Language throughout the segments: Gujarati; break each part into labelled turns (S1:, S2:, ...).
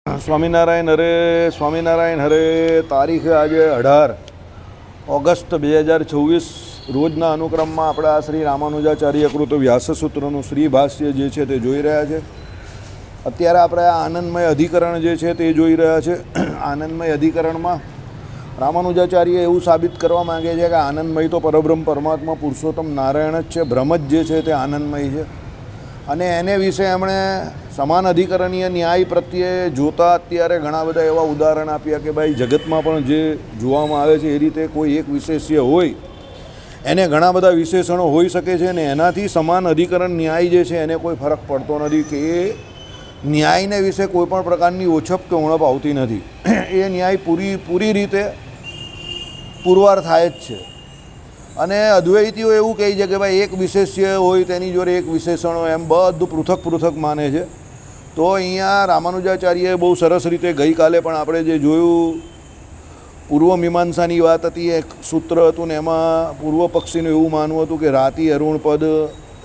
S1: સ્વામિનારાયણ હરે. તારીખ આજે 18 ઓગસ્ટ 2024 રોજના અનુક્રમમાં આપણે આ શ્રી રામાનુજાચાર્ય કૃત વ્યાસસૂત્રનું શ્રી ભાષ્ય જે છે તે જોઈ રહ્યા છે. અત્યારે આપણે આ આનંદમય અધિકરણ જે છે તે જોઈ રહ્યા છે. આનંદમય અધિકરણમાં રામાનુજાચાર્ય એવું સાબિત કરવા માગે છે કે આનંદમય તો પરબ્રહ્મ પરમાત્મા પુરુષોત્તમ નારાયણ જ છે, બ્રહ્મ જ જે છે તે આનંદમય છે. અને એને વિશે એમણે સમાન અધિકરણીય ન્યાય પ્રત્યે જોતા અત્યારે ઘણા બધા એવા ઉદાહરણ આપ્યા કે ભાઈ જગતમાં પણ જે જોવામાં આવે છે એ રીતે કોઈ એક વિશેષ્ય હોય એને ઘણા બધા વિશેષણો હોઈ શકે છે ને એનાથી સમાન અધિકરણ ન્યાય જે છે એને કોઈ ફરક પડતો નથી કે એ ન્યાયને વિશે કોઈ પણ પ્રકારની ઓછપ કે ઉણપ આવતી નથી. એ ન્યાય પૂરી રીતે પુરવાર થાય જ છે. અને અદ્વૈતીઓ એવું કહે છે કે ભાઈ એક વિશેષ્ય હોય તેની જોડે એક વિશેષણો એમ બધું પૃથક માને છે. તો અહીંયા રામાનુજાચાર્યએ બહુ સરસ રીતે ગઈકાલે પણ આપણે જે જોયું પૂર્વ મીમાંસાની વાત હતી, એક સૂત્ર હતું ને એમાં પૂર્વ પક્ષીનું એવું માનવું હતું કે રાતિ અરુણ પદ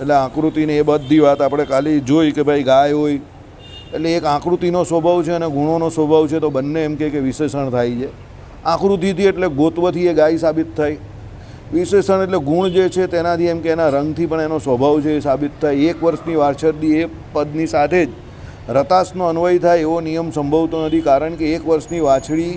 S1: એટલે આકૃતિને એ બધી વાત આપણે કાલે જોઈ કે ભાઈ ગાય હોય એટલે એક આકૃતિનો સ્વભાવ છે અને ગુણોનો સ્વભાવ છે, તો બંને એમ કે વિશેષણ થાય છે. આકૃતિથી એટલે ગોત્વથી એ ગાય સાબિત થાય, વિશેષણ એટલે ગુણ જે છે તેનાથી એમ કે એના રંગથી પણ એનો સ્વભાવ છે એ સાબિત થાય. 1 વર્ષની વાછરડી એ પદની સાથે જ રતાસનો અન્વય થાય એવો નિયમ સંભવતો નથી, કારણ કે 1 વર્ષની વાછડી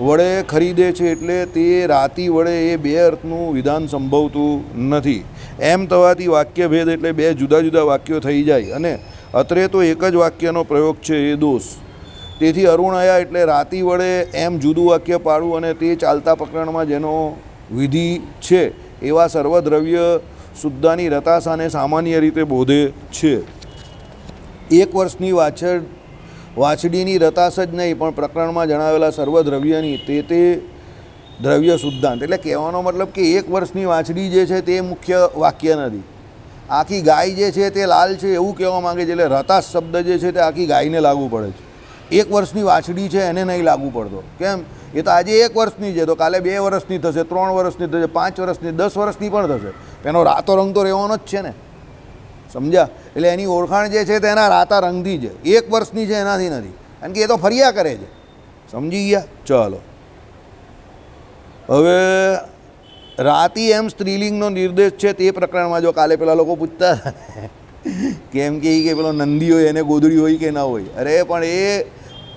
S1: વડે ખરીદે છે એટલે તે રાતી વડે એ બે અર્થનું વિધાન સંભવતું નથી. એમ થવાથી વાક્યભેદ એટલે બે જુદા જુદા વાક્યો થઈ જાય અને અત્રે તો એક જ વાક્યનો પ્રયોગ છે એ દોષ. તેથી અરુણયા એટલે રાતી વડે એમ જુદું વાક્ય પાડવું અને તે ચાલતા પ્રકરણમાં જેનો વિધિ છે એવા સર્વદ્રવ્ય શુદ્ધાની રતાસાને સામાન્ય રીતે બોધે છે. 1 વર્ષની વાછડીની રતાસ જ નહીં પણ પ્રકરણમાં જણાવેલા સર્વદ્રવ્યની તે દ્રવ્ય શુદ્ધાંત. એટલે કહેવાનો મતલબ કે 1 વર્ષની વાછડી જે છે તે મુખ્ય વાક્ય નથી, આખી ગાય જે છે તે લાલ છે એવું કહેવા માગે છે. એટલે રતાસ શબ્દ જે છે તે આખી ગાયને લાગુ પડે છે. 1 વર્ષની વાછડી છે એને નહીં લાગુ પડતો. કેમ? એ તો આજે 1 વર્ષની છે તો કાલે 2 વર્ષની થશે, 3 વર્ષની થશે, 5 વર્ષની, 10 વર્ષની પણ થશે. એનો રાતો રંગ તો રહેવાનો જ છે ને, સમજ્યા? એટલે એની ઓળખાણ જે છે તે એના રાતા રંગથી છે, 1 વર્ષની છે એનાથી નથી, કારણ કે એ તો ફર્યા કરે છે. સમજી ગયા? ચાલો હવે રાતી એમ સ્ત્રીલિંગનો નિર્દેશ છે તે પ્રકરણમાં જો કાલે પેલા લોકો પૂછતા હતા કેમ કે પેલો નંદી હોય એને ગોદડી હોય કે ના હોય, અરે પણ એ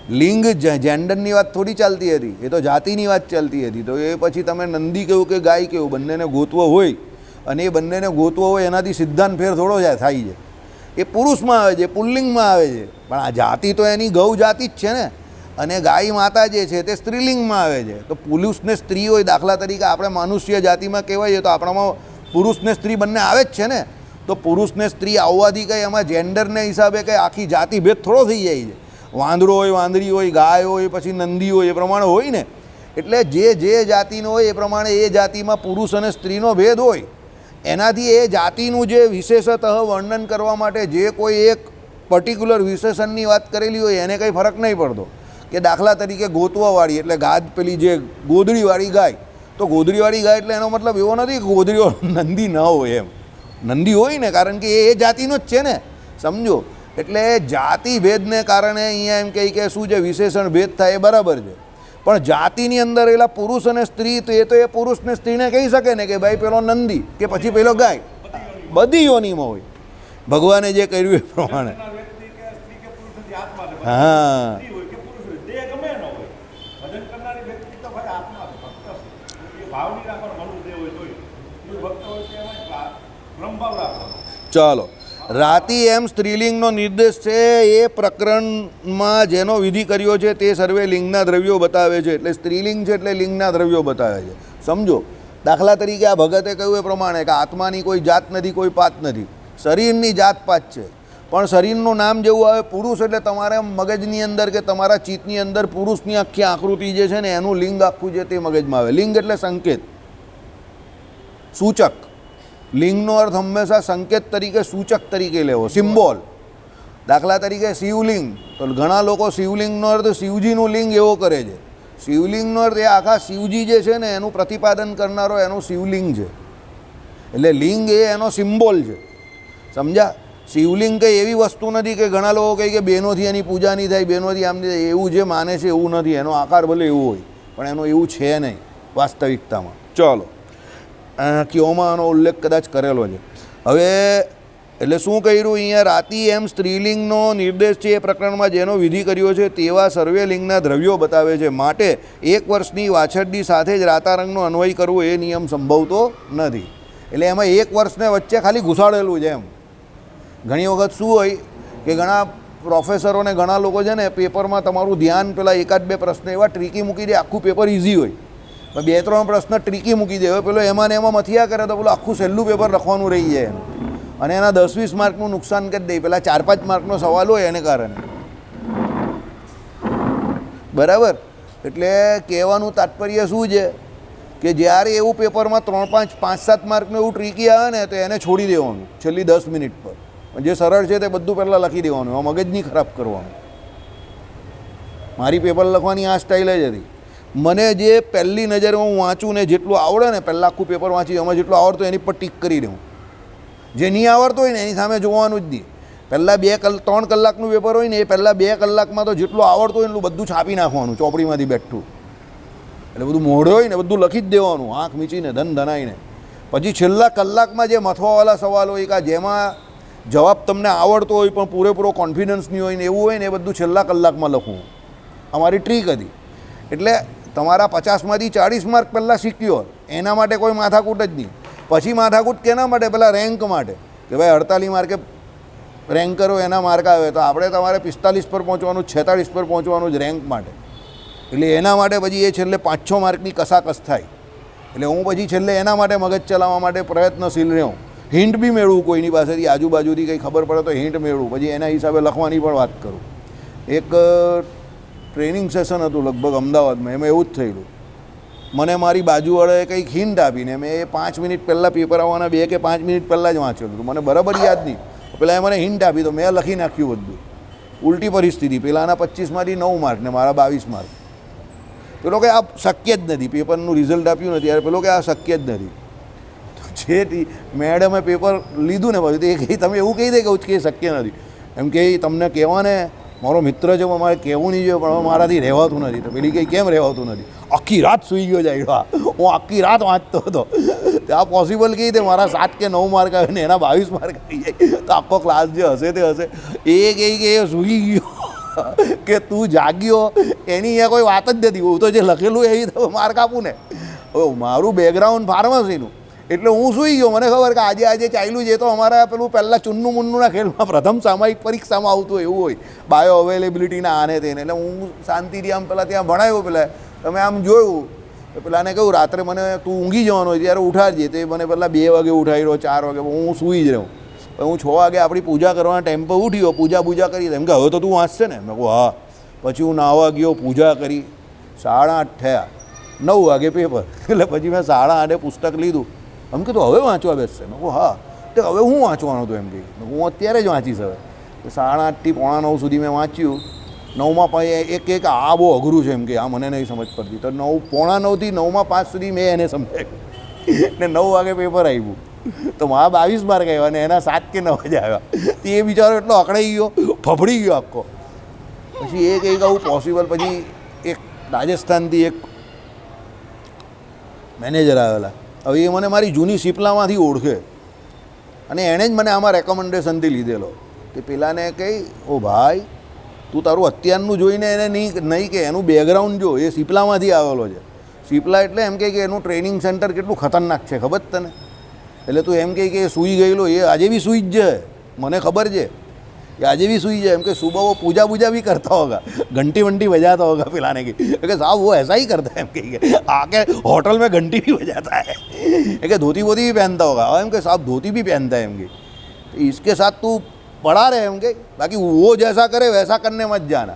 S1: લિંગ જેન્ડરની વાત થોડી ચાલતી હતી, એ તો જાતિની વાત ચાલતી હતી. તો એ પછી તમે નંદી કહ્યું કે ગાય કહ્યું, બંનેને ગોતવો હોય અને એ બંનેને ગોતવો હોય એનાથી સિદ્ધાંત ફેર થોડો થાય છે. એ પુરુષમાં આવે છે, પુલ્લિંગમાં આવે છે, પણ આ જાતિ તો એની ગૌ જાતિ જ છે ને, અને ગાય માતા જે છે તે સ્ત્રીલિંગમાં આવે છે. તો પુરુષને સ્ત્રી હોય, દાખલા તરીકે આપણે મનુષ્ય જાતિમાં કહેવાય તો આપણામાં પુરુષને સ્ત્રી બંને આવે જ છે ને. તો પુરુષને સ્ત્રી આવવાથી કંઈ એમાં જેન્ડરને હિસાબે કંઈ આખી જાતિ ભેદ થોડો થઈ જાય છે. વાંદરો હોય, વાંદરી હોય, ગાય હોય, પછી નંદી હોય, એ પ્રમાણે હોય ને. એટલે જે જાતિનો હોય એ પ્રમાણે એ જાતિમાં પુરુષ અને સ્ત્રીનો ભેદ હોય. એનાથી એ જાતિનું જે વિશેષતઃ વર્ણન કરવા માટે જે કોઈ એક પર્ટિક્યુલર વિશેષણની વાત કરેલી હોય એને કંઈ ફરક નહીં પડતો. કે દાખલા તરીકે ગોતવાવાળી એટલે ગાદ, પેલી જે ગોદડીવાળી ગાય, તો ગોદડીવાળી ગાય એટલે એનો મતલબ એવો નથી કે ગોદડીઓ નંદી ન હોય એમ, નંદી હોય ને, કારણ કે એ જાતિનો જ છે ને, સમજો. એટલે જાતિ ભેદને કારણે અહીંયા એમ કહે કે શું છે વિશેષણ ભેદ થાય એ બરાબર છે, પણ જાતિની અંદર રહેલા પુરુષ અને સ્ત્રી તો એ પુરુષને સ્ત્રીને કહી શકે ને કે ભાઈ પેલો નંદી કે પછી પેલો ગાય, બધી યોનિમાં હોય ભગવાને જે કર્યું એ પ્રમાણે. હા ચાલો, રાતી એમ સ્ત્રીલિંગનો નિર્દેશ છે એ પ્રકરણમાં જેનો વિધિ કર્યો છે તે સર્વે લિંગના દ્રવ્યો બતાવે છે. એટલે સ્ત્રીલિંગ છે એટલે લિંગના દ્રવ્યો બતાવે છે, સમજો. દાખલા તરીકે આ ભગતે કહ્યું એ પ્રમાણે કે આત્માની કોઈ જાત નથી, કોઈ પાત નથી, શરીરની જાત પાત છે, પણ શરીરનું નામ જેવું આવે પુરુષ એટલે તમારા મગજની અંદર કે તમારા ચિત્તની અંદર પુરુષની આખી આકૃતિ જે છે ને એનું લિંગ આખું છે તે મગજમાં આવે. લિંગ એટલે સંકેત, સૂચક. લિંગનો અર્થ હંમેશા સંકેત તરીકે, સૂચક તરીકે લેવો, સિમ્બોલ. દાખલા તરીકે શિવલિંગ, તો ઘણા લોકો શિવલિંગનો અર્થ શિવજીનું લિંગ એવો કરે છે. શિવલિંગનો અર્થ એ આખા શિવજી જે છે ને એનું પ્રતિપાદન કરનારો એનું શિવલિંગ છે. એટલે લિંગ એ એનો સિમ્બોલ છે, સમજ્યા? શિવલિંગ કંઈ એવી વસ્તુ નથી કે ઘણા લોકો કહે કે બહેનોથી એની પૂજા નહીં થાય, બહેનોથી આમ નહીં થાય. એવું જે માને છે એવું નથી. એનો આકાર ભલે એવો હોય પણ એનો એવું છે નહીં વાસ્તવિકતામાં. ચલો, કયોમાં આનો ઉલ્લેખ કદાચ કરેલો છે. હવે એટલે શું કર્યું અહીંયા? રાતી એમ સ્ત્રીલિંગનો નિર્દેશ છે એ પ્રકરણમાં જેનો વિધિ કર્યો છે તેવા સર્વે લિંગના દ્રવ્યો બતાવે છે. માટે 1 વર્ષની વાછરડી સાથે જ રાતા રંગનો અન્વય કરવો એ નિયમ સંભવતો નથી. એટલે એમાં 1 વર્ષને વચ્ચે ખાલી ઘુસાડેલું છે એમ. ઘણી વખત શું હોય કે ઘણા પ્રોફેસરોને ઘણા લોકો છે ને પેપરમાં તમારું ધ્યાન પેલા 1-2 પ્રશ્ન એવા ટ્રીકી મૂકી દે, આખું પેપર ઇઝી હોય. 2-3 પ્રશ્ન ટ્રીકી મૂકી દે. હવે પેલો એમાં ને એમાં મથિયા કરે તો પેલો આખું છેલ્લું પેપર લખવાનું રહી જાય અને એના 10-20 માર્કનું નુકસાન કરી દે. પેલા 4-5 માર્કનો સવાલ હોય એને કારણે. બરાબર? એટલે કહેવાનું તાત્પર્ય શું છે કે જ્યારે એવું પેપરમાં 3-5-7 માર્કનું એવું ટ્રીકી આવે ને તો એને છોડી દેવાનું છેલ્લી 10 મિનિટ પર. જે સરળ છે તે બધું પહેલાં લખી દેવાનું, આ મગજ નહીં ખરાબ કરવાનું. મારી પેપર લખવાની આ સ્ટાઇલ જ હતી. મને જે પહેલી નજરે હું વાંચું ને જેટલું આવડે ને, પહેલાં આખું પેપર વાંચી એમાં જેટલું આવડતું એની પર ટીક કરી દઉં. જે નહીં આવડતું હોય ને એની સામે જોવાનું જ નહીં. પહેલાં 3 કલાકનું પેપર હોય ને એ પહેલાં 2 કલાકમાં તો જેટલું આવડતું હોય એટલું બધું છાપી નાખવાનું ચોપડીમાંથી બેઠું. એટલે બધું મોઢું હોય ને બધું લખી જ દેવાનું આંખ મીચીને ધનાઈને. પછી છેલ્લા કલાકમાં જે મથવાવાળા સવાલ હોય કે જેમાં જવાબ તમને આવડતો હોય પણ પૂરેપૂરો કોન્ફિડન્સ નહીં હોય ને એવું હોય ને એ બધું છેલ્લા કલાકમાં લખવું. અમારી ટ્રીક હતી. એટલે તમારા 50માંથી 40 માર્ક પહેલાં સિક્યોર, એના માટે કોઈ માથાકૂટ જ નહીં. પછી માથાકૂટ કેના માટે? પેલા રેન્ક માટે કે ભાઈ 48 માર્કે રેન્ક કરો એના માર્ક આવે તો આપણે તમારે 45 પર પહોંચવાનું, 46 પર પહોંચવાનું જ રેન્ક માટે. એટલે એના માટે પછી એ છેલ્લે 5-6 માર્કની કસાકસ થાય. એટલે હું પછી છેલ્લે એના માટે મગજ ચલાવવા માટે પ્રયત્નશીલ રહ્યો. હિન્ટ બી મેળવું કોઈની પાસેથી, આજુબાજુથી કંઈ ખબર પડે તો હિન્ટ મેળવું, પછી એના હિસાબે લખવાની પણ વાત કરું. એક ટ્રેનિંગ સેશન હતું લગભગ અમદાવાદમાં, એમાં એવું જ થયેલું. મને મારી બાજુવાળાએ કંઈક હિન્ટ આપીને મેં એ 5 મિનિટ પહેલાં પેપર આવવાના 2 કે 5 મિનિટ પહેલાં જ વાંચેલું હતું. મને બરાબર યાદ નહીં. પેલા એ મને હિન્ટ આપી તો મેં લખી નાખ્યું બધું. ઉલટી પરિસ્થિતિ, પેલાના 25માંથી 9 માર્ક ને મારા 22 માર્ક. પેલો કે આ શક્ય જ નથી, પેપરનું રિઝલ્ટ આપ્યું નથી ત્યારે પેલો કે આ શક્ય જ નથી. જે મેડમે પેપર લીધું ને પછી એ કહી તમે એવું કહી દે કે શક્ય નથી. એમ કે તમને કહેવાને મારો મિત્ર છે મારે કહેવું નહીં જોઈએ પણ હવે મારાથી રહેવાતું નથી. તો પેલી કંઈ કેમ રહેવાતું નથી? આખી રાત સૂઈ ગયો જાય. હું આખી રાત વાંચતો હતો. આ પોસિબલ કહી દે મારા 7 કે 9 માર્ક આવે ને એના 22 માર્ક આવી જાય તો આખો ક્લાસ જે હશે તે હશે. એ કહી કે એ સૂઈ ગયો કે તું જાગ્યો એની અહીંયા કોઈ વાત જ નથી. હું તો જે લખેલું એવી તો માર્ક આપું ને. હવે મારું બેકગ્રાઉન્ડ ફાર્મસીનું એટલે હું સૂઈ ગયો. મને ખબર કે આજે ચાલ્યું છે તો અમારા પેલું પહેલાં ચુન્નું મુન્નુના ખેલમાં પ્રથમ સામાયિક પરીક્ષામાં આવતું એવું હોય બાયો અવેલેબિલિટીના આને તેને. એટલે હું શાંતિથી આમ પહેલાં ત્યાં ભણાવ્યો. પહેલાં તમે આમ જોયું પેલાને કહ્યું રાત્રે મને તું ઊંઘી જવાનું હોય ત્યારે ઉઠાડજે. તો એ મને પહેલાં 2 વાગે ઉઠાવી રહ્યો, 4 વાગે હું સૂઈ જ રહ્યો. હું 6 વાગે આપણી પૂજા કરવાના ટાઈમ પર ઉઠ્યો, પૂજા કરી. એમ કે હવે તો તું વાંચશે ને? મેં કહું હા. પછી હું નાહવા ગયો, પૂજા કરી, 8:30 થયા, 9 વાગે પેપર. એટલે પછી મેં 8:30 પુસ્તક લીધું. એમ કીધું હવે વાંચવા બેસશે? મેં કહું હા. તો હવે હું વાંચવાનું હતું? એમ કહી હું અત્યારે જ વાંચીશ. હવે 8:30થી 8:45 સુધી મેં વાંચ્યું. 9માં પછી એક આ બહુ અઘરું છે એમ કે આ મને નહીં સમજ પડતી. તો 9:45થી 9:05 સુધી મેં એને સમજાવ્યું ને 9 વાગે પેપર આવ્યું તો મારા 22 માર્ક આવ્યા ને એના 7 કે 9 જ આવ્યા. તો એ બિચારો એટલો અકળાઈ ગયો, ફફડી ગયો આખો. પછી એ કંઈક આવું પોસિબલ. પછી એક રાજસ્થાનથી એક મેનેજર આવેલા. હવે એ મને મારી જૂની શિપલામાંથી ઓળખે અને એણે જ મને આમાં રેકમેન્ડેશનથી લીધેલો. તે પેલાને કહી ઓ ભાઈ તું તારું અત્યારનું જોઈને એને નહીં કે એનું બેકગ્રાઉન્ડ જો, એ શિપલામાંથી આવેલો છે. શિપલા એટલે એમ કહે કે એનું ટ્રેનિંગ સેન્ટર કેટલું ખતરનાક છે ખબર તને? એટલે તું એમ કહે કે સૂઈ ગયેલો, એ આજે બી સૂઈ જ જાય. મને ખબર છે कि आज भी सुई जाए, कि सुबह वो पूजा वूजा भी करता होगा, घंटी वंटी बजाता होगा पिलाने की, कि साहब वो ऐसा ही करता है, कहीं आके होटल में घंटी भी बजाता है, कि धोती वोती भी पहनता होगा, एम के साहब धोती भी पहनता है, एम तो इसके साथ तू पढ़ा रहे एम के, बाकी वो जैसा करे वैसा करने मत जाना.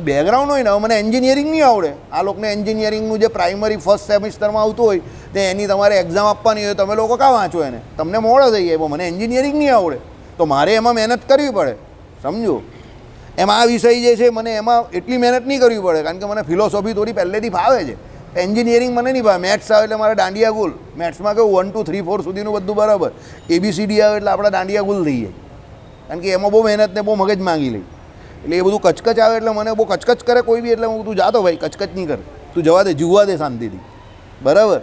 S1: બેકગ્રાઉન્ડ હોય ને, મને એન્જિનિયરિંગ નહીં આવડે, આ લોકોને એન્જિનિયરિંગનું જે પ્રાઇમરી ફર્સ્ટ સેમિસ્ટરમાં આવતું હોય તે એની તમારે એક્ઝામ આપવાની હોય, તમે લોકો કાં વાંચો એને, તમને મોડો થઈ જાય, મને એન્જિનિયરિંગ નહીં આવડે તો મારે એમાં મહેનત કરવી પડે, સમજો. એમાં આ વિષય જે છે મને એમાં એટલી મહેનત નહીં કરવી પડે, કારણ કે મને ફિલોસોફી થોડી પહેલેથી ફાવે છે. એન્જિનિયરિંગ મને નહીં ભાવે, મેથ્સ આવે એટલે મારે દાંડિયા ગુલ, મેથ્સમાં કેવું 1 2 3 4 સુધીનું બધું બરાબર, ABCD આવે એટલે આપણા દાંડિયા ગુલ થઈ જાય. કારણ કે એમાં બહુ મહેનત ને બહુ મગજ માંગી લઈ, એટલે એ બધું કચકચ આવે એટલે મને બહુ કચકચ કરે કોઈ બી, એટલે હું તું જાતો ભાઈ કચકચ નહીં કર, તું જવા દે, જીવવા દે શાંતિથી, બરાબર,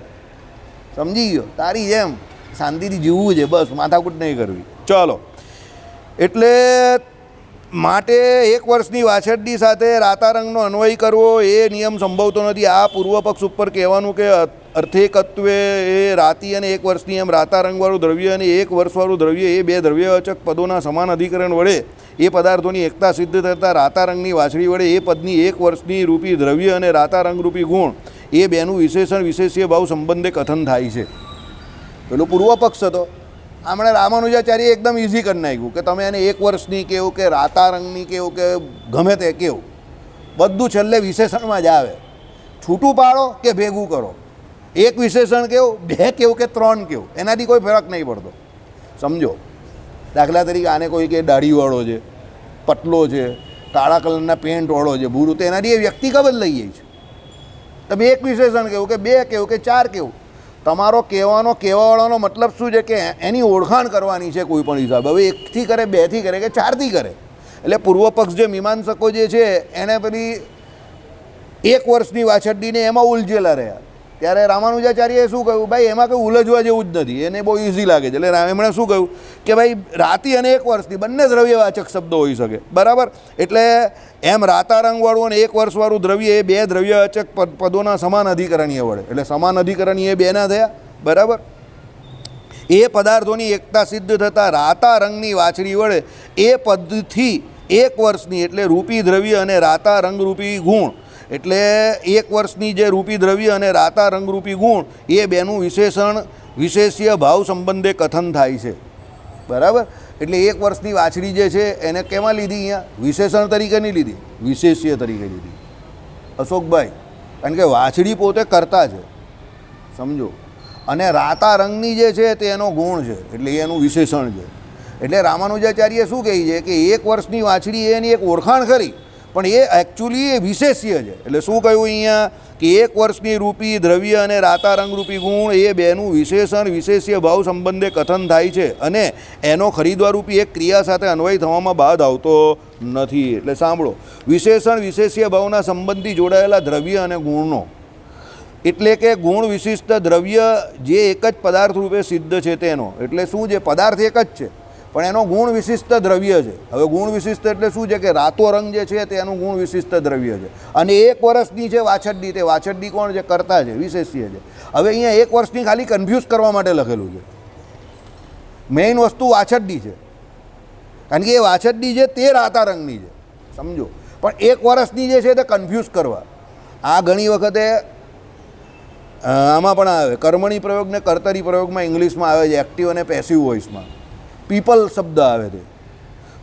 S1: સમજી ગયો, તારી જેમ શાંતિથી જીવવું છે બસ, માથાકૂટ નહીં કરવી. ચાલો, એટલે માટે 1 વર્ષની વાછરડી સાથે રાતા રંગનો અન્વય કરવો એ નિયમ સંભવતો નથી. આ પૂર્વ પક્ષ ઉપર કહેવાનું કે અર્થેકત્વે એ રાતી અને 1 વર્ષની એમ રાતા રંગવાળું દ્રવ્ય અને 1 વર્ષવાળું દ્રવ્ય એ બે દ્રવ્યવાચક પદોના સમાન અધિકરણ વડે એ પદાર્થોની એકતા સિદ્ધ થતાં રાતા રંગની વાછડી વડે એ પદની 1 વર્ષની રૂપી દ્રવ્ય અને રાતા રંગરૂપી ગુણ એ બેનું વિશેષણ વિશેષીય ભાવ સંબંધે કથન થાય છે. પેલો પૂર્વ પક્ષ હતો, હમણાં રામાનુજાચાર્ય એકદમ ઇઝી કરી નાખ્યું કે તમે એને 1 વર્ષની કહેવું કે રાતા રંગની કહેવું કે ગમે તે કહેવું, બધું છેલ્લે વિશેષણમાં જ આવે. છૂટું પાડો કે ભેગું કરો, 1 વિશેષણ કેવું, 2 કેવું કે 3 કેવું, એનાથી કોઈ ફરક નહીં પડતો. સમજો, દાખલા તરીકે આને કોઈ કે દાઢીવાળો છે, પતલો છે, કાળા કલરના પેન્ટવાળો છે, ભૂરું, તો એનાથી એ વ્યક્તિ ખબર લઈ જાય છે. તમે 1 વિશેષણ કેવું કે 2 કેવું કે 4 કેવું, તમારો કહેવાવાળાનો મતલબ શું છે કે એની ઓળખાણ કરવાની છે કોઈ પણ હિસાબ. હવે 1થી કરે, 2થી કરે કે 4થી કરે. એટલે પૂર્વ પક્ષ જે મીમાંસકો જે છે એને પેલી 1 વર્ષની વાછરડીને એમાં ઉલઝેલા રહ્યા. ત્યારે રામાનુજાચાર્યએ શું કહ્યું, ભાઈ એમાં કંઈ ઉલઝવા જેવું જ નથી, એને બહુ ઇઝી લાગે છે. એટલે એમણે શું કહ્યું કે ભાઈ રાતી અને 1 વર્ષની બંને દ્રવ્યવાચક શબ્દો હોઈ શકે, બરાબર. એટલે એમ રાતા રંગવાળું અને 1 વર્ષવાળું દ્રવ્ય એ 2 દ્રવ્યવાચક પદોના સમાન અધિકરણીય વડે, એટલે સમાન અધિકરણીય 2ના થયા, બરાબર. એ પદાર્થોની એકતા સિદ્ધ થતાં રાતા રંગની વાછડી વડે એ પદથી 1 વર્ષની એટલે રૂપી દ્રવ્ય અને રાતા રંગરૂપી ગુણ, એટલે 1 વર્ષની જે રૂપી દ્રવ્ય અને રાતા રંગરૂપી ગુણ એ બેનું વિશેષણ વિશેષીય ભાવ સંબંધે કથન થાય છે, બરાબર. એટલે 1 વર્ષની વાછડી જે છે એને કેમાં લીધી, અહીંયા વિશેષણ તરીકે નહીં લીધી, વિશેષીય તરીકે લીધી, અશોકભાઈ. કારણ કે વાછડી પોતે કરતા છે, સમજો, અને રાતા રંગની જે છે તે એનો ગુણ છે, એટલે એનું વિશેષણ છે. એટલે રામાનુજાચાર્ય શું કહે છે કે 1 વર્ષની વાછડી એની એક ઓળખાણ ખરી, પણ એ એકચ્યુઅલી એ વિશેષીય છે. એટલે શું કહ્યું અહીંયા કે 1 વર્ષની રૂપી દ્રવ્ય અને રાતા રંગરૂપી ગુણ એ બેનું વિશેષણ વિશેષીય ભાવ સંબંધે કથન થાય છે અને એનો ખરીદવારૂપી એક ક્રિયા સાથે અન્વય થવામાં બાદ આવતો નથી. એટલે સાંભળો, વિશેષણ વિશેષીય ભાવના સંબંધથી જોડાયેલા દ્રવ્ય અને ગુણનો, એટલે કે ગુણ વિશિષ્ટ દ્રવ્ય જે એક જ પદાર્થ રૂપે સિદ્ધ છે તેનો, એટલે શું છે, પદાર્થ એક જ છે પણ એનો ગુણ વિશિષ્ટ દ્રવ્ય છે. હવે ગુણ વિશિષ્ટ એટલે શું છે કે રાતો રંગ જે છે તેનું ગુણ વિશિષ્ટ દ્રવ્ય છે. અને 1 વર્ષની છે વાછરડી, તે વાછરડી કોણ છે, કરતા છે, વિશેષ્ય છે. હવે અહીંયા 1 વર્ષની ખાલી કન્ફ્યુઝ કરવા માટે લખેલું છે, મેઇન વસ્તુ વાછરડી છે, કારણ કે એ વાછરડી છે તે રાતા રંગની છે, સમજો. પણ 1 વર્ષની જે છે તે કન્ફ્યુઝ કરવા, આ ઘણી વખતે આમાં પણ આવે, કર્મણી પ્રયોગ ને કર્તરી પ્રયોગમાં ઇંગ્લિશમાં આવે છે, એક્ટિવ અને પેસિવ વોઇસમાં પીપલ શબ્દ આવે છે,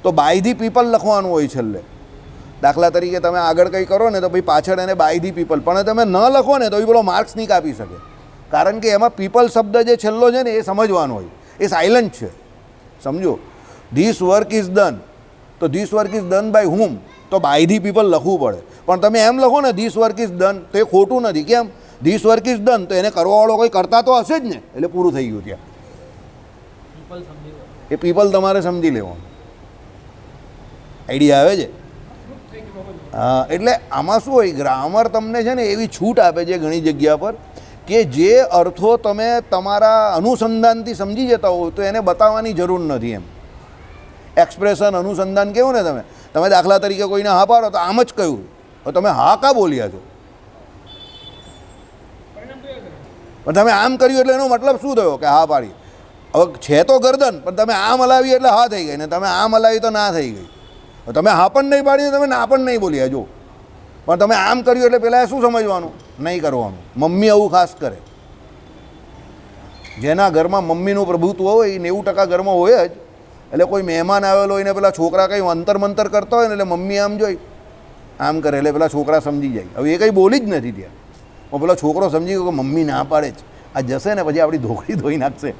S1: તો બાય ધી પીપલ લખવાનું હોય છેલ્લે. દાખલા તરીકે તમે આગળ કંઈ કરો ને તો ભાઈ પાછળ એને બાય ધી પીપલ, પણ તમે ન લખો ને તો એ પેલો માર્ક્સ નહીં કાપી શકે, કારણ કે એમાં પીપલ શબ્દ જે છેલ્લો છે ને એ સમજવાનો હોય, એ સાયલન્ટ છે, સમજો. ધીસ વર્ક ઇઝ ડન, તો this work is done by whom, તો બાય ધી પીપલ લખવું પડે. પણ તમે એમ લખો ને ધીસ વર્ક ઇઝ ડન, તો એ ખોટું નથી. કેમ, ધીસ વર્ક ઇઝ ડન, તો એને કરવાવાળો કોઈ કરતા તો હશે જ ને, એટલે પૂરું થઈ ગયું ત્યાં. એ પીપલ તમારે સમજી લેવાનું, આઈડિયા આવે છે? હા, એટલે આમાં શું હોય, ગ્રામર તમને છે ને એવી છૂટ આપે છે ઘણી જગ્યા પર કે જે અર્થો તમે તમારા અનુસંધાનથી સમજી જતા હો તો એને બતાવવાની જરૂર નથી. એમ એક્સપ્રેશન અનુસંધાન કેવું ને, તમે દાખલા તરીકે કોઈને હા પાડો તો આમ જ કહ્યું, તમે હા કા બોલ્યા છો, પણ તમે આમ કર્યું એટલે એનો મતલબ શું થયો કે હા પાડી. હવે છે તો ગરદન, પણ તમે આમ હલાવી એટલે હા થઈ ગઈ, ને તમે આમ હલાવી તો ના થઈ ગઈ. તમે હા પણ નહીં પાડી, તમે ના પણ નહીં બોલ્યા જો, પણ તમે આમ કર્યું એટલે પહેલાં શું સમજવાનું, નહીં કરવાનું. મમ્મી આવું ખાસ કરે, જેના ઘરમાં મમ્મીનું પ્રભુત્વ હોય એ 90% ઘરમાં હોય જ. એટલે કોઈ મહેમાન આવેલો હોય ને પેલા છોકરા કંઈ અંતર મંતર કરતા હોય ને, એટલે મમ્મી આમ જોઈ આમ કરે એટલે પેલા છોકરા સમજી જાય. હવે એ કંઈ બોલી જ નથી ત્યાં, પણ પેલો છોકરો સમજી ગયો કે મમ્મી ના પાડે જ, આ જશે ને પછી આપણી ધોકડી ધોઈ નાખશે,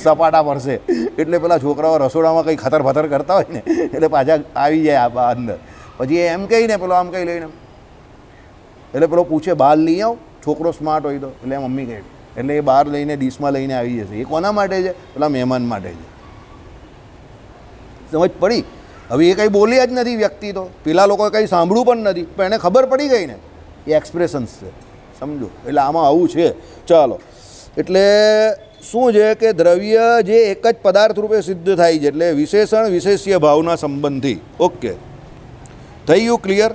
S1: સપાટા પડશે. એટલે પેલા છોકરાઓ રસોડામાં કંઈ ખતર ફતર કરતા હોય ને એટલે પાછા આવી જાય આ અંદર. પછી એમ કહીને પેલો આમ કંઈ લઈને, એટલે પેલો પૂછે બહાર લઈ આવ, છોકરો સ્માર્ટ હોય તો, એટલે મમ્મી કહે, એટલે એ બહાર લઈને ડીશમાં લઈને આવી જશે. એ કોના માટે છે, પેલા મહેમાન માટે છે. સમજ પડી? હવે એ કંઈ બોલ્યા જ નથી વ્યક્તિ, તો પેલા લોકોએ કંઈ સાંભળ્યું પણ નથી, પણ એને ખબર પડી ગઈ ને, એ એક્સપ્રેશન્સ છે, સમજો. એટલે આમાં આવું છે. ચાલો, એટલે શું છે કે દ્રવ્ય જે એક જ પદાર્થ રૂપે સિદ્ધ થાય છે, એટલે વિશેષણ વિશેષ્ય ભાવના સંબંધી. ઓકે, થઈ ગયું ક્લિયર?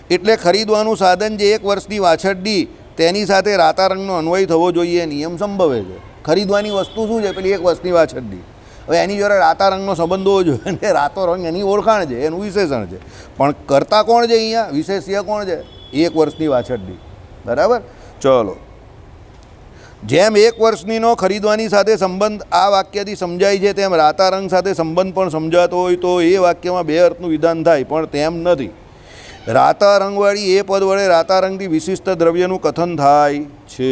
S1: એટલે ખરીદવાનું સાધન જે 1 વર્ષની વાછરડી તેની સાથે રાતા રંગનો અન્વય થવો જોઈએ, નિયમ સંભવે છે. ખરીદવાની વસ્તુ શું છે? પેલી 1 વર્ષની વાછરડી. હવે એની જોડે રાતા રંગનો સંબંધ હોવો જોઈએ, અને રાતો રંગ એની ઓળખાણ છે, એનું વિશેષણ છે. પણ કરતા કોણ છે અહીંયા? વિશેષ્ય કોણ છે? 1 વર્ષની વાછરડી. બરાબર? ચલો, જેમ 1 વર્ષનીનો ખરીદવાની સાથે સંબંધ આ વાક્યથી સમજાય છે, તેમ રાતા રંગ સાથે સંબંધ પણ સમજાતો હોય તો એ વાક્યમાં 2 અર્થનું વિધાન થાય, પણ તેમ નથી. રાતા રંગવાળી એ પદ વડે રાતા રંગથી વિશિષ્ટ દ્રવ્યનું કથન થાય છે.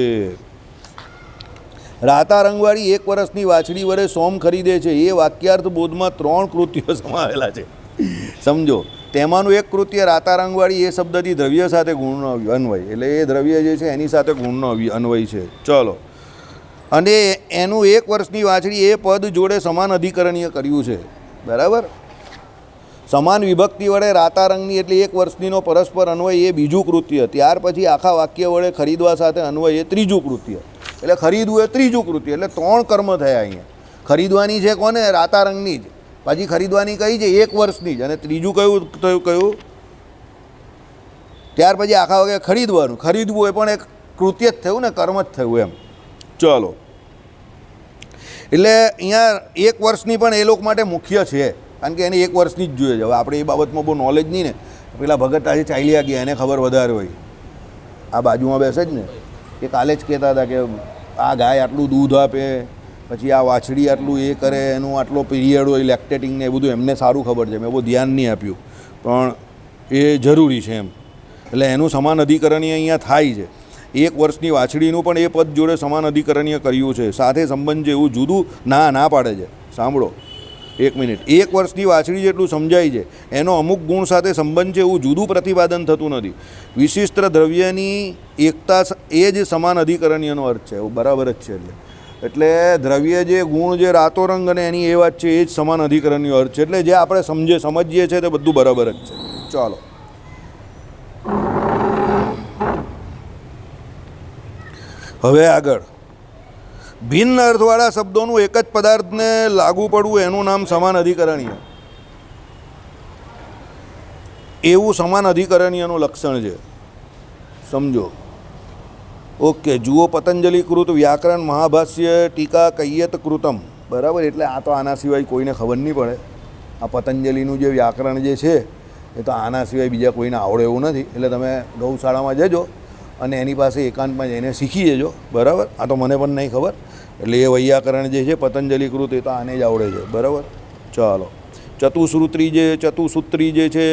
S1: રાતા રંગવાળી 1 વર્ષની વાછડી વડે સોમ ખરીદે છે, એ વાક્યાર્થ બોધમાં 3 કૃત્યો સમાવેલા છે, સમજો. તેમાંનું એક કૃત્ય રાતા રંગવાળી એ શબ્દથી દ્રવ્ય સાથે ગુણનો અન્વય, એટલે એ દ્રવ્ય જે છે એની સાથે ગુણનો અન્વય છે. ચલો, અને એનું 1 વર્ષની વાછડી એ પદ જોડે સમાન અધિકરણીય કર્યું છે. બરાબર? સમાન વિભક્તિ વડે રાતા રંગની એટલે 1 વર્ષનીનો પરસ્પર અન્વય એ બીજું કૃત્ય. ત્યાર પછી આખા વાક્ય વડે ખરીદવા સાથે અન્વય એ ત્રીજું કૃત્ય. એટલે ખરીદવું એ ત્રીજું કૃત્ય. એટલે 3 કર્મ થયા અહીંયા. ખરીદવાની છે કોને? રાતા રંગની જ. પછી ખરીદવાની કઈ છે? 1 વર્ષની જ. અને ત્રીજું કયું? ત્યાર પછી આખા વાક્ય ખરીદવાનું. ખરીદવું એ પણ એક કૃત્ય જ થયું ને, કર્મ જ થયું એમ. ચલો, એટલે અહીંયા 1 વર્ષની પણ એ લોકો માટે મુખ્ય છે, કારણ કે એને 1 વર્ષની જ જોઈએ છે. હવે આપણે એ બાબતમાં બહુ નોલેજ નહીં ને. પેલા ભગત આજે ચાલ્યા ગયા, એને ખબર વધારે હોય. આ બાજુમાં બેસે જ ને, એ કાલે જ કહેતા હતા કે આ ગાય આટલું દૂધ આપે, પછી આ વાછડી આટલું એ કરે, એનું આટલો પીરિયડ હોય લેક્ટેટિંગ ને એ બધું એમને સારું ખબર છે. મેં બહુ ધ્યાન નહીં આપ્યું, પણ એ જરૂરી છે એમ. એટલે એનું સમાન અધિકરણીય અહીંયા થાય છે. 1 વર્ષની વાછડીનું પણ એ પદ જોડે સમાન અધિકરણીય કર્યું છે. સાથે સંબંધ છે એવું જુદું ના પાડે છે. સાંભળો 1 મિનિટ. 1 વર્ષની વાછડી જેટલું સમજાય છે, એનો અમુક ગુણ સાથે સંબંધ છે એવું જુદું પ્રતિપાદન થતું નથી. વિશિષ્ટ દ્રવ્યની એકતા એ જ સમાન અધિકરણીયનો અર્થ છે. એવું બરાબર જ છે. એટલે દ્રવ્ય જે ગુણ જે રાતો રંગ અને એની એ વાત છે, એ જ સમાન અધિકરણીય અર્થ છે. એટલે જે આપણે સમજીએ છીએ તે બધું બરાબર જ છે. ચાલો, હવે આગળ. ભિન્ન અર્થવાળા શબ્દોનું એક જ પદાર્થને લાગુ પડવું એનું નામ સમાન અધિકરણીય. એવું સમાન અધિકરણીયનું લક્ષણ છે, સમજો. ઓકે, જુઓ પતંજલિ કૃત વ્યાકરણ મહાભાષ્ય ટીકા કૈયત કૃતમ. બરાબર? એટલે આ તો આના સિવાય કોઈને ખબર નહીં પડે. આ પતંજલિનું જે વ્યાકરણ જે છે એ તો આના સિવાય બીજા કોઈને આવડે એવું નથી. એટલે તમે ગૌશાળામાં જજો અને એની પાસે એકાંતમાં જઈને શીખી જજો. બરાબર? આ તો મને પણ નહીં ખબર. એટલે એ વૈયાકરણ જે છે પતંજલિ કૃત એ તો આને જ આવડે છે. બરાબર? ચાલો, ચતુસૂત્રી જે છે,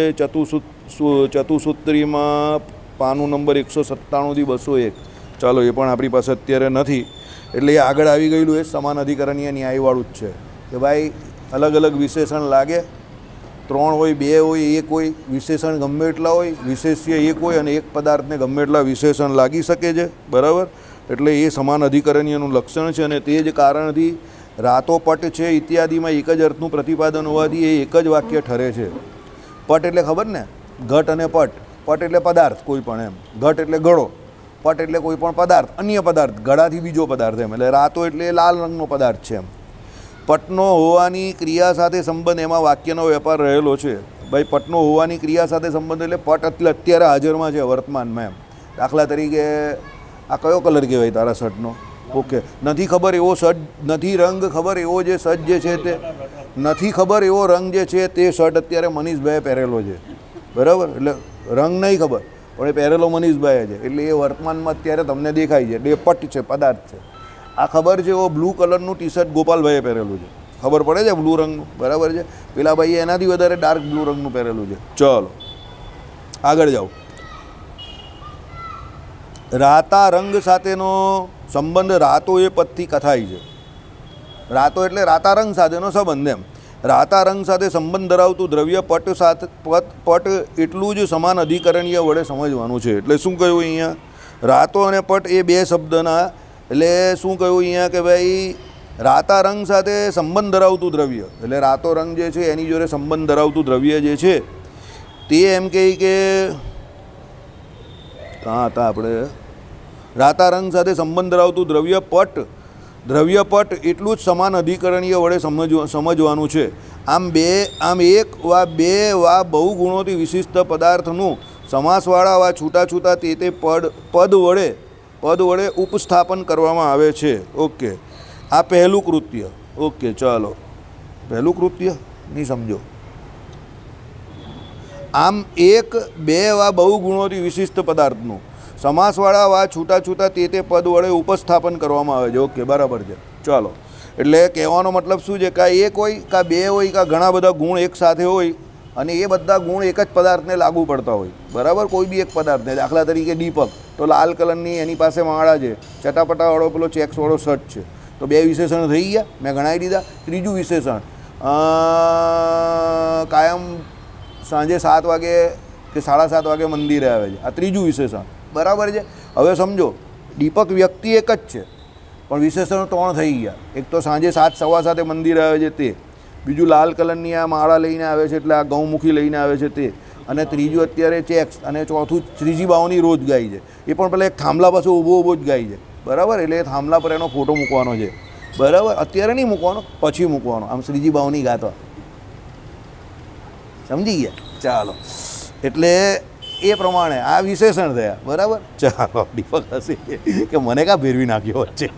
S1: ચતુસૂત્રીમાં પાનું નંબર 197થી 201. ચાલો, એ પણ આપણી પાસે અત્યારે નથી, એટલે એ આગળ આવી ગયેલું એ સમાન અધિકરણીય ન્યાયવાળું જ છે કે ભાઈ અલગ અલગ વિશેષણ લાગે. 3 હોય, 2 હોય, 1 હોય, વિશેષણ ગમે એટલા હોય, વિશેષ્ય 1 હોય અને 1 પદાર્થને ગમે એટલા વિશેષણ લાગી શકે છે. બરાબર? એટલે એ સમાન અધિકરણીયનું લક્ષણ છે. અને તે જ કારણથી રાતો પટ છે ઇત્યાદિમાં એક જ અર્થનું પ્રતિપાદન હોવાથી એ એક જ વાક્ય ઠરે છે. પટ એટલે ખબર ને, ઘટ અને પટ. પટ એટલે પદાર્થ કોઈ પણ એમ, ઘટ એટલે ઘડો, પટ એટલે કોઈ પણ પદાર્થ, અન્ય પદાર્થ, ઘડાથી બીજો પદાર્થ એમ. એટલે રાતો એટલે લાલ રંગનો પદાર્થ છે એમ. પટનો હોવાની ક્રિયા સાથે સંબંધ, એમાં વાક્યનો વેપાર રહેલો છે. ભાઈ પટનો હોવાની ક્રિયા સાથે સંબંધ એટલે પટ એટલે અત્યારે હાજરમાં છે વર્તમાનમાં એમ. દાખલા તરીકે આ કયો કલર કહેવાય તારા શર્ટનો? ઓકે, નથી ખબર એવો શર્ટ, નથી રંગ ખબર એવો જે શર્ટ જે છે તે, નથી ખબર એવો રંગ જે છે તે શર્ટ અત્યારે મનીષભાઈએ પહેરેલો છે. બરાબર? એટલે રંગ નહીં ખબર પણ એ પહેરેલો મનીષભાઈએ છે, એટલે એ વર્તમાનમાં અત્યારે તમને દેખાય છે. એટલે એ પટ છે, પદાર્થ છે. આ ખબર છે એવો બ્લુ કલરનું ટી શર્ટ ગોપાલભાઈએ પહેરેલું છે, ખબર પડે છે બ્લુ રંગનું. બરાબર છે? પેલા ભાઈએ એનાથી વધારે ડાર્ક બ્લુ રંગનું પહેરેલું છે. ચલો આગળ જાઓ. રાતા રંગ સાથેનો સંબંધ રાતો એ પદથી કથાય છે. રાતો એટલે રાતા રંગ સાથેનો સંબંધ એમ. રાતા રંગ સાથે સંબંધ ધરાવતું દ્રવ્ય પટ સાથે પટ એટલું જ સમાન અધિકરણીય વડે સમજવાનું છે. એટલે શું કહ્યું અહીંયા? રાતો અને પટ એ 2 શબ્દના, એટલે શું કહ્યું અહીંયા કે ભાઈ રાતા રંગ સાથે સંબંધ ધરાવતું દ્રવ્ય, એટલે રાતો રંગ જે છે એની જોડે સંબંધ ધરાવતું દ્રવ્ય જે છે તે એમ કહે કે કાં હતા આપણે, રાતા રંગ સાથે સંબંધ ધરાવતું દ્રવ્યપટ એટલું જ સમાન અધિકરણીય વડે સમજવાનું છે. આમ એક વા બે વા બહુ ગુણોથી વિશિષ્ટ પદાર્થનું સમાસવાળા વા છૂટા તે પદ વડે ઉપસ્થાપન કરવામાં આવે છે. ઓકે, આ પહેલું કૃત્ય. ઓકે, ચાલો પહેલું કૃત્ય નહીં સમજો. આમ એક બે વા બહુ ગુણોથી વિશિષ્ટ પદાર્થનું સમાસવાળા વા છૂટા તે પદ વડે ઉપસ્થાપન કરવામાં આવે છે. ઓકે, બરાબર છે. ચાલો, એટલે કહેવાનો મતલબ શું છે? કાં એક હોય, કાં બે હોય, કાં ઘણા બધા ગુણ એક સાથે હોય અને એ બધા ગુણ એક જ પદાર્થને લાગુ પડતા હોય. બરાબર, કોઈ બી એક પદાર્થને, દાખલા તરીકે દીપક, તો લાલ કલરની એની પાસે માળા છે, ચટાપટાવાળો પેલો ચેક્સવાળો શર્ટ છે, તો બે વિશેષણ થઈ ગયા, મેં ગણાવી દીધા. ત્રીજું વિશેષણ, કાયમ સાંજે 7 વાગે કે 7:30 વાગે મંદિરે આવે છે, આ ત્રીજું વિશેષણ. બરાબર છે. હવે સમજો, દીપક વ્યક્તિ એક જ છે પણ વિશેષણો 3 થઈ ગયા. એક તો સાંજે 7:15 મંદિરે આવે છે તે, બીજું લાલ કલરની આ માળા લઈને આવે છે એટલે આ ગૌમુખી લઈને આવે છે તે, અને ત્રીજું અત્યારે ચેક્સ, અને ચોથું ત્રીજી બાવની રોજ ગાય છે, એ પણ પેલા એક થાંભલા પાસે ઊભો જ ગાય છે. બરાબર, એટલે એ થાંભલા પર એનો ફોટો મૂકવાનો છે. બરાબર, અત્યારે નહીં મૂકવાનો, પછી મૂકવાનો, આમ શ્રીજી બાવની ગાતો. સમજી ગયા? ચાલો, એટલે એ પ્રમાણે આ વિશેષણ થયા. બરાબર, ચાલો. દીપક હશે કે મને કાં ફેરવી નાખ્યો વચ્ચે.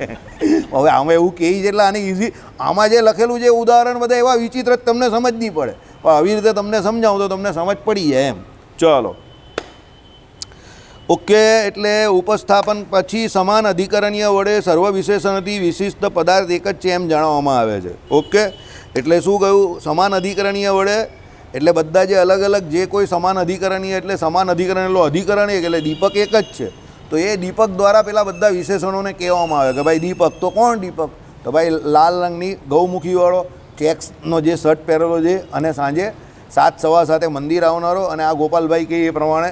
S1: હવે આમાં એવું કહે છે એટલે આને ઇઝી, આમાં જે લખેલું છે ઉદાહરણ બધા એવા વિચિત્ર તમને સમજ નહીં પડે, પણ આવી રીતે તમને સમજાવું તો તમને સમજ પડી જાય એમ. ચાલો, ઓકે. એટલે ઉપસ્થાપન પછી સમાન અધિકરણીય વડે સર્વ વિશેષણથી વિશિષ્ટ પદાર્થ એક જ છે એમ જણાવવામાં આવે છે. ઓકે, એટલે શું કહ્યું? સમાન અધિકરણીય વડે એટલે બધા જે અલગ અલગ જે કોઈ સમાન અધિકરણીય, એટલે સમાન અધિકરણ એટલો અધિકરણ એટલે દીપક એક જ છે, તો એ દીપક દ્વારા પેલા બધા વિશેષણોને કહેવામાં આવે કે ભાઈ દીપક તો કોણ દીપક? તો ભાઈ લાલ રંગની ગૌમુખીવાળો ચેક્સનો જે શર્ટ પહેરેલો છે અને સાંજે 7:15 મંદિર આવનારો, અને આ ગોપાલભાઈ કે એ પ્રમાણે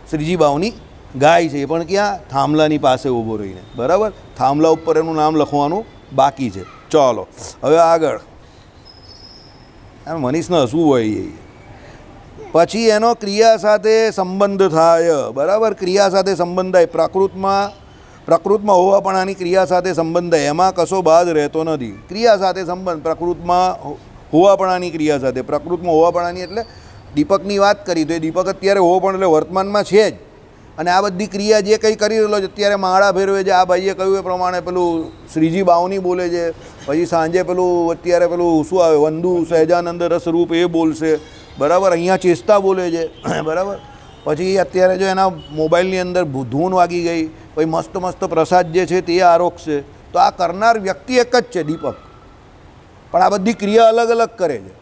S1: શ્રીજી બાવની ગાય છે, એ પણ ક્યાં? થાંભલાની પાસે ઊભો રહીને. બરાબર, થાંભલા ઉપર એનું નામ લખવાનું બાકી છે. ચાલો, હવે આગળ. મનીષને હસવું હોય એ. પછી એનો ક્રિયા સાથે સંબંધ થાય. બરાબર, ક્રિયા સાથે સંબંધ થાય. પ્રકૃતમાં હોવાપણાની ક્રિયા સાથે સંબંધ થાય, એમાં કશો બાદ રહેતો નથી. ક્રિયા સાથે સંબંધ, પ્રકૃતમાં હોવાપણાની ક્રિયા સાથે. પ્રકૃતમાં હોવાપણાની એટલે દીપકની વાત કરી તો એ દીપક અત્યારે હોવાપણ એટલે વર્તમાનમાં છે જ, અને આ બધી ક્રિયા જે કંઈ કરી રહેલો છે, અત્યારે માળા ફેરવે છે, આ ભાઈએ કહ્યું એ પ્રમાણે પેલું શ્રીજી બાવની બોલે છે, પછી સાંજે પેલું અત્યારે પેલું શું આવે વંદુ સહેજાનંદ રસરૂપ એ બોલશે. બરાબર, અહીંયા ચેષ્ટા બોલે છે. બરાબર, પછી અત્યારે જો એના મોબાઈલની અંદર ધૂન વાગી ગઈ, પછી મસ્ત પ્રસાદ જે છે તે આરોગશે. તો આ કરનાર વ્યક્તિ એક જ છે દીપક, પણ આ બધી ક્રિયા અલગ અલગ કરે છે.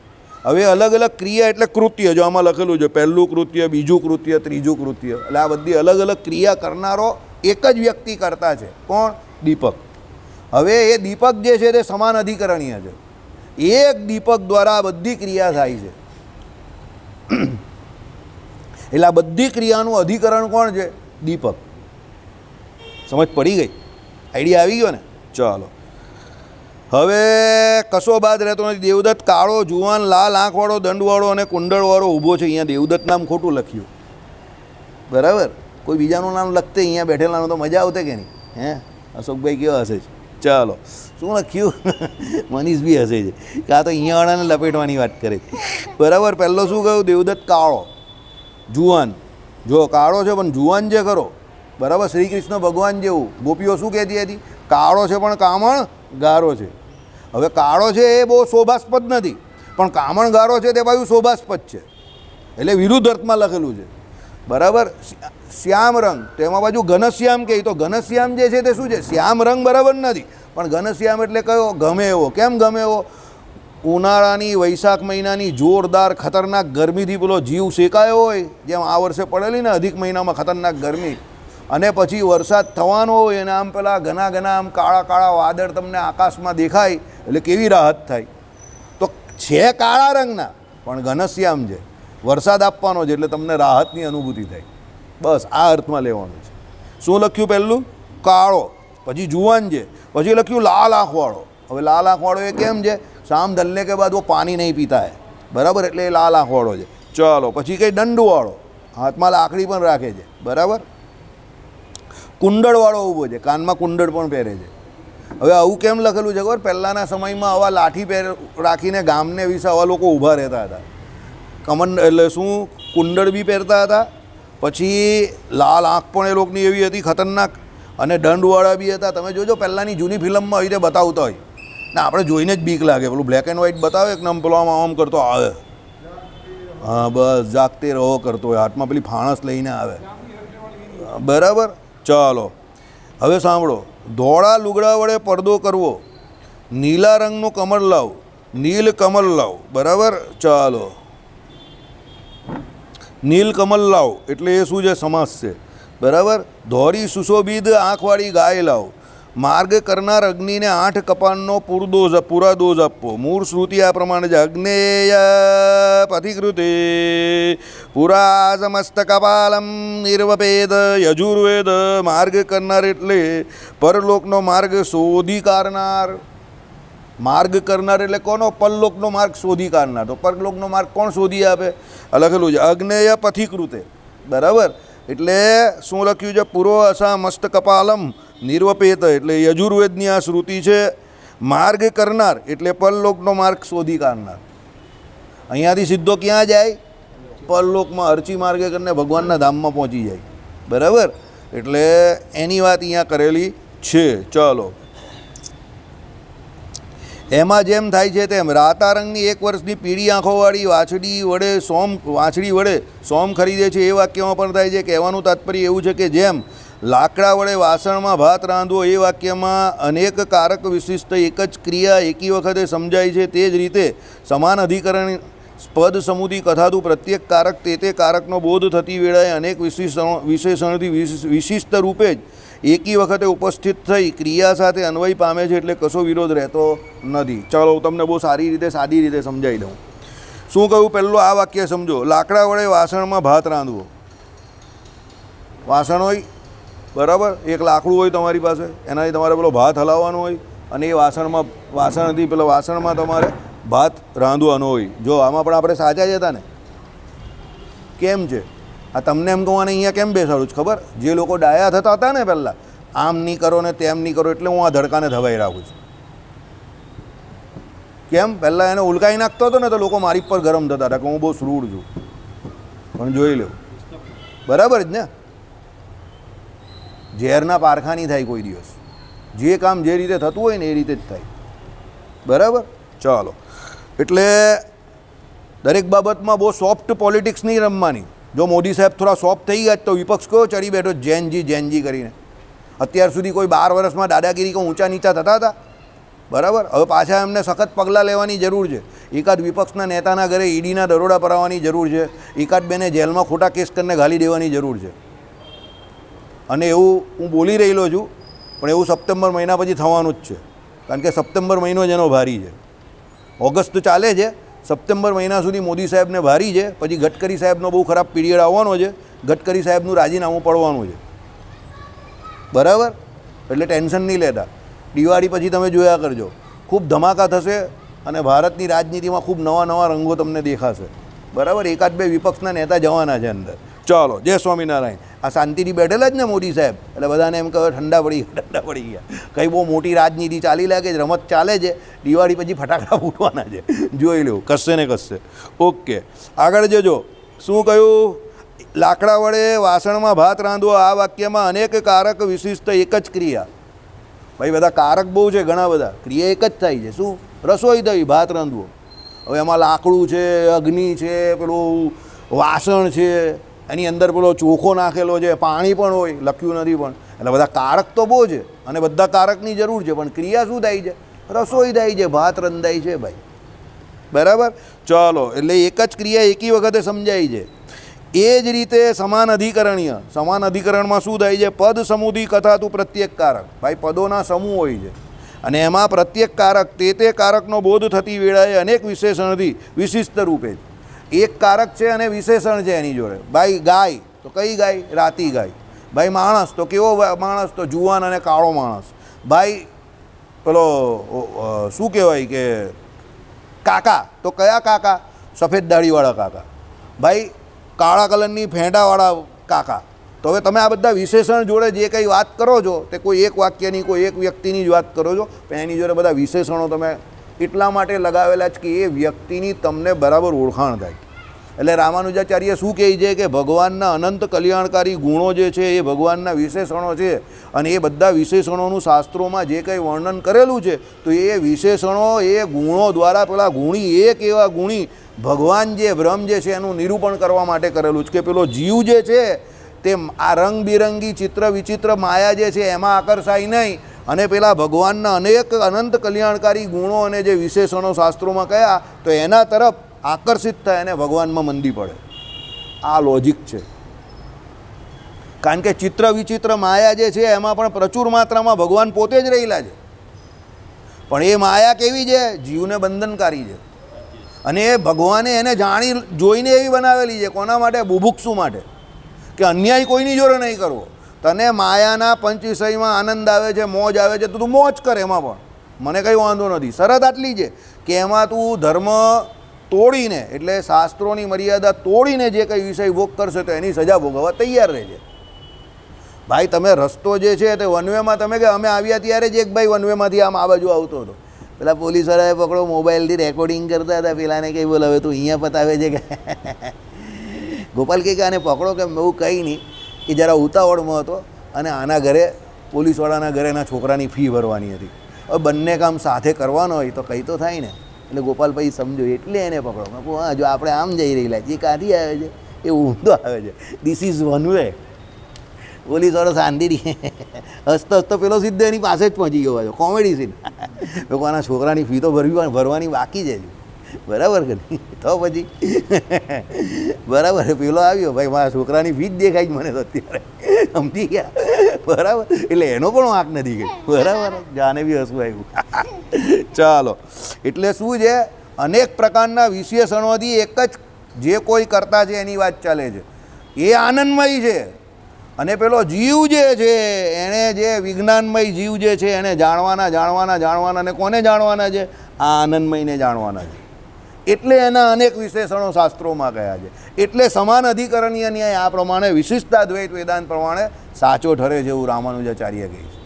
S1: હવે અલગ અલગ ક્રિયા એટલે કૃત્ય, જો આમાં લખેલું છે પહેલું કૃત્ય, બીજું કૃત્ય, ત્રીજું કૃત્ય, એટલે આ બધી અલગ અલગ ક્રિયા કરનારો એક જ વ્યક્તિ કરતા છે. કોણ? દીપક. હવે એ દીપક જે છે તે સમાન અધિકરણીય છે, એક દીપક દ્વારા આ બધી ક્રિયા થાય છે. એટલે આ બધી ક્રિયાનું અધિકરણ કોણ છે? દીપક. સમજ પડી ગઈ? આઈડિયા આવી ગયો ને? ચાલો, હવે કશો બાદ રહેતો નથી. દેવદત્ત કાળો, જુવાન, લાલ આંખવાળો, દંડવાળો અને કુંડળવાળો ઊભો છે. અહીંયા દેવદત્ત નામ ખોટું લખ્યું. બરાબર, કોઈ બીજાનું નામ લખતે અહીંયા બેઠેલાનું તો મજા આવતે કે નહીં? હે, અશોકભાઈ કેવા હશે? ચાલો, શું લખ્યું? મનીષ બી હશે છે કે આ તો અહીંયાવાળાને લપેટવાની વાત કરે છે. બરાબર, પહેલો શું કહ્યું? દેવદત્ત કાળો, જુવાન. જો કાળો છે પણ જુવાન જે ખરો. બરાબર, શ્રી કૃષ્ણ ભગવાન જેવું. ગોપીઓ શું કહેતી હતી? કાળો છે પણ કામણ ગારો છે. હવે કાળો છે એ બહુ શોભાસ્પદ નથી, પણ કામણગારો છે તે બાજુ શોભાસ્પદ છે, એટલે વિરુદ્ધ અર્થમાં લખેલું છે. બરાબર, શ્યામ રંગ તો એમાં બાજુ ઘનશ્યામ કહે, તો ઘનશ્યામ જે છે તે શું છે? શ્યામ રંગ બરાબર નથી, પણ ઘનશ્યામ એટલે કયો? ગમે એવો. કેમ ગમે એવો? ઉનાળાની વૈશાખ મહિનાની જોરદાર ખતરનાક ગરમીથી પેલો જીવ શેકાયો હોય, જેમ આ વર્ષે પડેલી ને અધિક મહિનામાં ખતરનાક ગરમી, અને પછી વરસાદ થવાનો હોય અને આમ પેલા ઘણા આમ કાળા કાળા વાદળ તમને આકાશમાં દેખાય એટલે કેવી રાહત થાય. તો છે કાળા રંગના પણ ઘનશ્યામ છે, વરસાદ આપવાનો છે એટલે તમને રાહતની અનુભૂતિ થાય. બસ આ અર્થમાં લેવાનું છે. શું લખ્યું? પહેલું કાળો, પછી જુવાન છે, પછી લખ્યું લાલ આંખવાળો. હવે લાલ આંખવાળો એ કેમ છે? શામ ઢલને કે બાદ વો પાણી નહીં પીતા હે, બરાબર, એટલે એ લાલ આંખવાળો છે. ચાલો પછી કંઈ દંડવાળો, હાથમાં લાકડી પણ રાખે છે, બરાબર. કુંડળવાળો ઊભો છે, કાનમાં કુંડળ પણ પહેરે છે. હવે આવું કેમ લખેલું છે ખબર? પહેલાંના સમયમાં આવા લાઠી રાખીને ગામને વિશે આવા લોકો ઊભા રહેતા હતા. કમંડ એટલે શું, કુંડળ બી પહેરતા હતા, પછી લાલ આંખ પણ એ લોકોની એવી હતી ખતરનાક, અને દંડવાળા બી હતા. તમે જોજો પહેલાંની જૂની ફિલ્મમાં આવી રીતે બતાવતા હોય ને આપણે જોઈને જ બીક લાગે. પેલું બ્લેક એન્ડ વ્હાઇટ બતાવે એક નામ પેલો આમ કરતો આવે, હા બસ જાગતે રહો કરતો હોય, હાથમાં પેલી ફાણસ લઈને આવે, બરાબર. ચાલો હવે સાંભળો. ધોળા લુગડા વડે પડદો કરવો, નીલા રંગનું કમળ લાવ, નીલ કમળ લાવ, બરાબર. ચાલો નીલ કમલ લાવ એટલે એ શું છે? સમાસ છે, બરાબર. ધોરી સુશોભિત આંખવાળી ગાય લાવ, માર્ગ કરનાર અગ્નિને 8 કપાળનો પૂરા દોષ આપવો. મૂળ શ્રુતિ આ પ્રમાણે છે: અગ્નેય પથિકૃતે પુરા સમસ્ત કપાલમ નિર્વપેદ. યજુર્વેદ માર્ગ કરનાર એટલે પરલોકનો માર્ગ શોધી કાઢનાર. માર્ગ કરનાર એટલે કોનો? પરલોકનો માર્ગ શોધી કાઢનાર. તો પરલોકનો માર્ગ કોણ શોધી આપે? લખેલું છે અગ્નેય પથિકૃતે, બરાબર. એટલે શું લખ્યું છે? પૂર્વ અસા મસ્ત કપાલમ નિર્વપેત એટલે યજુર્વેદની આ શ્રુતિ છે. માર્ગ કરનાર એટલે પરલોકનો માર્ગ શોધી કાઢનાર. અહીંયાથી સીધો ક્યાં જાય? પરલોકમાં અર્ચી માર્ગે કરીને ભગવાનના ધામમાં પહોંચી જાય, બરાબર. એટલે એની વાત અહીંયા કરેલી છે. ચાલો એમાં જેમ થાય છે તેમ રાતા રંગની 1 વર્ષની પીળી આંખોવાળી વાછડી વડે સોમ ખરીદે છે એ વાક્યમાં પણ થાય છે. કહેવાનું તાત્પર્ય એવું છે કે જેમ લાકડા વડે વાસણમાં ભાત રાંધવો એ વાક્યમાં અનેક કારક વિશિષ્ટ એક જ ક્રિયા એકી વખતે સમજાય છે, તે જ રીતે સમાન અધિકરણ પદ સમુદી કથાતું પ્રત્યેક કારક તે કારકનો બોધ થતી વેળાએ અનેક વિશેષણથી વિશિષ્ટ રૂપે જ એકી વખતે ઉપસ્થિત થઈ ક્રિયા સાથે અન્વય પામે છે, એટલે કશો વિરોધ રહેતો નથી. ચાલો હું તમને બહુ સારી રીતે સાદી રીતે સમજાવી દઉં. શું કહ્યું? પહેલું આ વાક્ય સમજો. લાકડા વડે વાસણમાં ભાત રાંધવો. વાસણ હોય, બરાબર, એક લાકડું હોય તમારી પાસે, એનાથી તમારે પેલો ભાત હલાવવાનો હોય, અને એ વાસણથી પેલા વાસણમાં તમારે ભાત રાંધવાનો હોય. જો આમાં પણ આપણે સાચા જ હતા ને? કેમ છે? આ તમને એમ કહું, અહીંયા કેમ બેસાડું છું ખબર? જે લોકો ડાયા થતા હતા ને પહેલાં, આમ નહીં કરો ને તેમ નહીં કરો, એટલે હું આ ધડકાને ધવાઈ રાખું છું. કેમ? પહેલાં એને ઉલકાઈ નાખતો હતો ને તો લોકો મારી પર ગરમ થતા હતા કે હું બહુ શ્રૂડ છું. પણ જોઈ લો, બરાબર જ ને? ઝેરના પારખા નહીં થાય કોઈ દિવસ. જે કામ જે રીતે થતું હોય ને એ રીતે જ થાય, બરાબર. ચાલો એટલે દરેક બાબતમાં બહુ સોફ્ટ પોલિટિક્સ નહીં રમવાની. જો મોદી સાહેબ થોડા સોફ્ટ થઈ ગયા તો વિપક્ષ કયો ચડી બેઠો જૈનજી કરીને? અત્યાર સુધી કોઈ 12 વર્ષમાં દાદાગીરી કોઈ ઊંચા નીચા થતા હતા? બરાબર. હવે પાછા એમને સખત પગલાં લેવાની જરૂર છે. એકાદ વિપક્ષના નેતાના ઘરે ઈડીના દરોડા ભરાવવાની જરૂર છે. એકાદ બેને જેલમાં ખોટા કેસ કરીને ઘાલી દેવાની જરૂર છે. અને એવું હું બોલી રહેલો છું, પણ એવું સપ્ટેમ્બર મહિના પછી થવાનું જ છે. કારણ કે સપ્ટેમ્બર મહિનો જ એનો ભારી છે. ઓગસ્ટ ચાલે છે, સપ્ટેમ્બર મહિના સુધી મોદી સાહેબને ભારી છે. પછી ગડકરી સાહેબનો બહુ ખરાબ પીરિયડ આવવાનો છે. ગડકરી સાહેબનું રાજીનામું પડવાનું છે, બરાબર. એટલે ટેન્શન નહીં લેતા. દિવાળી પછી તમે જોયા કરજો, ખૂબ ધમાકા થશે અને ભારતની રાજનીતિમાં ખૂબ નવા રંગો તમને દેખાશે, બરાબર. એકાદ બે વિપક્ષના નેતા જવાના છે અંદર. ચાલો, જય સ્વામિનારાયણ. આ શાંતિથી બેઠેલા જ ને મોદી સાહેબ, એટલે બધાને એમ કહે ઠંડા પડી ગયા. કંઈ બહુ મોટી રાજનીતિ ચાલી લાગે છે, રમત ચાલે છે. દિવાળી પછી ફટાકડા ફૂટવાના છે, જોઈ લેવું, કશે ને કશે. ઓકે, આગળ જજો. શું કહ્યું? લાકડા વડે વાસણમાં ભાત રાંધવો. આ વાક્યમાં અનેક કારક વિશિષ્ટ એક જ ક્રિયા. ભાઈ બધા કારક બહુ છે, ઘણા બધા. ક્રિયા એક જ થાય છે. શું? રસોઈ થઈ, ભાત રાંધવો. હવે એમાં લાકડું છે, અગ્નિ છે, પેલું વાસણ છે, એની અંદર પેલો ચોખો નાખેલો છે, પાણી પણ હોય, લખ્યું નથી પણ. એટલે બધા કારક તો બહુ છે અને બધા કારકની જરૂર છે, પણ ક્રિયા શું થાય છે? રસોઈ થાય છે, ભાત રંધાય છે, ભાઈ, બરાબર. ચાલો, એટલે એક જ ક્રિયા એકી વખતે સમજાય છે. એ જ રીતે સમાન અધિકરણીય. સમાન અધિકરણમાં શું થાય છે? પદ સમુદી કથાતું પ્રત્યેક કારક. ભાઈ પદોના સમૂહ હોય છે અને એમાં પ્રત્યેક કારક તે કારકનો બોધ થતી વેળાએ અનેક વિશેષણથી વિશિષ્ટ રૂપે એક કારક છે અને વિશેષણ છે એની જોડે. ભાઈ ગાય તો કઈ ગાય? રાતી ગાય. ભાઈ માણસ તો કેવો માણસ? તો જુવાન અને કાળો માણસ. ભાઈ પેલો શું કહેવાય કે કાકા, તો કયા કાકા? સફેદ દાઢીવાળા કાકા, ભાઈ કાળા કલરની ફેંડાવાળા કાકા. તો હવે તમે આ બધા વિશેષણ જોડે જે કંઈ વાત કરો છો તે કોઈ એક વાક્યની, કોઈ એક વ્યક્તિની જ વાત કરો છો, પણ એની જોડે બધા વિશેષણો તમે એટલા માટે લગાવેલા જ કે એ વ્યક્તિની તમને બરાબર ઓળખાણ થાય. એટલે રામાનુજાચાર્ય શું કહે છે કે ભગવાનના અનંત કલ્યાણકારી ગુણો જે છે એ ભગવાનના વિશેષણો છે, અને એ બધા વિશેષણોનું શાસ્ત્રોમાં જે કંઈ વર્ણન કરેલું છે તો એ વિશેષણો એ ગુણો દ્વારા પેલા ગુણી એક એવા ગુણી ભગવાન જે બ્રહ્મ જે છે એનું નિરૂપણ કરવા માટે કરેલું છે કે પેલો જીવ જે છે તે આ રંગબિરંગી ચિત્ર વિચિત્ર માયા જે છે એમાં આકર્ષાય નહીં, અને પેલા ભગવાનના અનેક અનંત કલ્યાણકારી ગુણો અને જે વિશેષણો શાસ્ત્રોમાં કયા તો એના તરફ આકર્ષિત થાય અને ભગવાનમાં મંદી પડે. આ લોજિક છે. કારણ કે ચિત્ર વિચિત્ર માયા જે છે એમાં પણ પ્રચુર માત્રામાં ભગવાન પોતે જ રહેલા છે, પણ એ માયા કેવી છે? જીવને બંધનકારી છે. અને એ ભગવાને એને જાણી જોઈને એવી બનાવેલી છે. કોના માટે? બુભુક્ષુ માટે, કે અન્યાય કોઈની જોડે નહીં કરવો. તને માયાના પંચ વિષયમાં આનંદ આવે છે, મોજ આવે છે, તો તું મોજ કર, એમાં પણ મને કંઈ વાંધો નથી. શરત આટલી છે કે એમાં તું ધર્મ તોડીને, એટલે શાસ્ત્રોની મર્યાદા તોડીને જે કંઈ વિષય ભોગ કરશે તો એની સજા ભોગવવા તૈયાર રહેજે. ભાઈ તમે રસ્તો જે છે તે વનવેમાં, તમે કે અમે આવ્યા ત્યારે જ એક ભાઈ વનવેમાંથી આમ આ બાજુ આવતો હતો, પેલા પોલીસવાળાએ પકડો, મોબાઈલથી રેકોર્ડિંગ કરતા હતા, પેલાને કંઈ બોલ હવે તું અહીંયા પતાવે છે કે ગોપાલ કે આને પકડો, કે એવું કંઈ નહીં, એ જરા ઉતાવળમાં હતો અને આના ઘરે પોલીસવાળાના ઘરે એના છોકરાની ફી ભરવાની હતી. હવે બંને કામ સાથે કરવાનો હોય તો કંઈ તો થાય ને. એટલે ગોપાલભાઈ સમજો એટલે એને પકડો. મેં કહું હા, જો આપણે આમ જઈ રહેલા જે કાંથી આવે છે એ ઊંધો આવે છે, ધીસ ઇઝ વન વે. પોલીસવાળો શાંતિથી હસતો હસતો પેલો સીધો એની પાસે જ પહોંચી ગયો હતો. Comedy scene. લોકો આના છોકરાની ફી તો ભરવાની બાકી છે, બરાબર કે નહીં? તો પછી બરાબર પેલો આવ્યો, ભાઈ મારા છોકરાની ફી જ દેખાય જ મને તો અત્યારે, સમજી ગયા? બરાબર, એટલે એનો પણ વાંક નથી ગઈ, બરાબર? જાને બી હસવું આવ્યું. ચાલો, એટલે શું છે, અનેક પ્રકારના વિશેષણોથી એક જ જે કોઈ કરતા છે એની વાત ચાલે છે, એ આનંદમય છે. અને પેલો જીવ જે છે એણે જે વિજ્ઞાનમય જીવ જે છે એને જાણવાના અને કોને જાણવાના છે? આ આનંદમયને જાણવાના છે. એટલે એના અનેક વિશેષણો શાસ્ત્રોમાં કયા છે. એટલે સમાન અધિકરણીય ન્યાય આ પ્રમાણે વિશિષ્ટા દ્વૈત વેદાંત પ્રમાણે સાચો ઠરે છે એવું રામાનુજાચાર્ય કહે છે.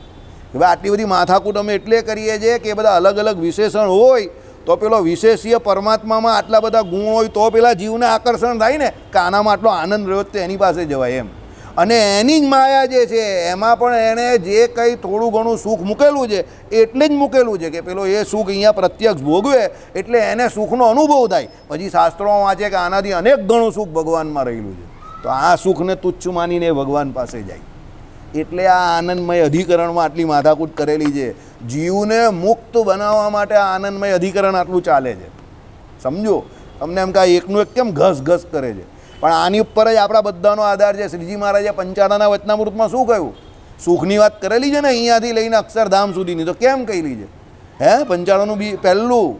S1: કે ભાઈ આટલી બધી માથાકૂટ અમે એટલે કરીએ છીએ કે બધા અલગ અલગ વિશેષણ હોય તો પેલો વિશેષીય પરમાત્મામાં આટલા બધા ગુણ હોય તો પેલા જીવને આકર્ષણ થાય ને કે આનામાં આટલો આનંદ રહ્યો તો એની પાસે જવાય એમ. અને એની જ માયા જે છે એમાં પણ એણે જે કંઈ થોડું ઘણું સુખ મૂકેલું છે એટલે જ મૂકેલું છે કે પેલો એ સુખ અહીંયા પ્રત્યક્ષ ભોગવે એટલે એને સુખનો અનુભવ થાય. પછી શાસ્ત્રોમાં વાંચે કે આનાથી અનેક ગણું સુખ ભગવાનમાં રહેલું છે, તો આ સુખને તુચ્છ માનીને ભગવાન પાસે જાય. એટલે આ આનંદમય અધિકરણમાં આટલી માથાકૂટ કરેલી છે. જીવને મુક્ત બનાવવા માટે આ આનંદમય અધિકરણ આટલું ચાલે છે. સમજો, તમને એમ કે એકનું એક કેમ ઘસ ઘસ કરે છે, પણ આની ઉપર જ આપણા બધાનો આધાર છે. શ્રીજી મહારાજે પંચાળાના વચનામૃતમાં શું કહ્યું? સુખની વાત કરેલી છે ને અહીંયાથી લઈને અક્ષરધામ સુધીની, તો કેમ કહેલી છે? હે, પંચાળાનું પહેલું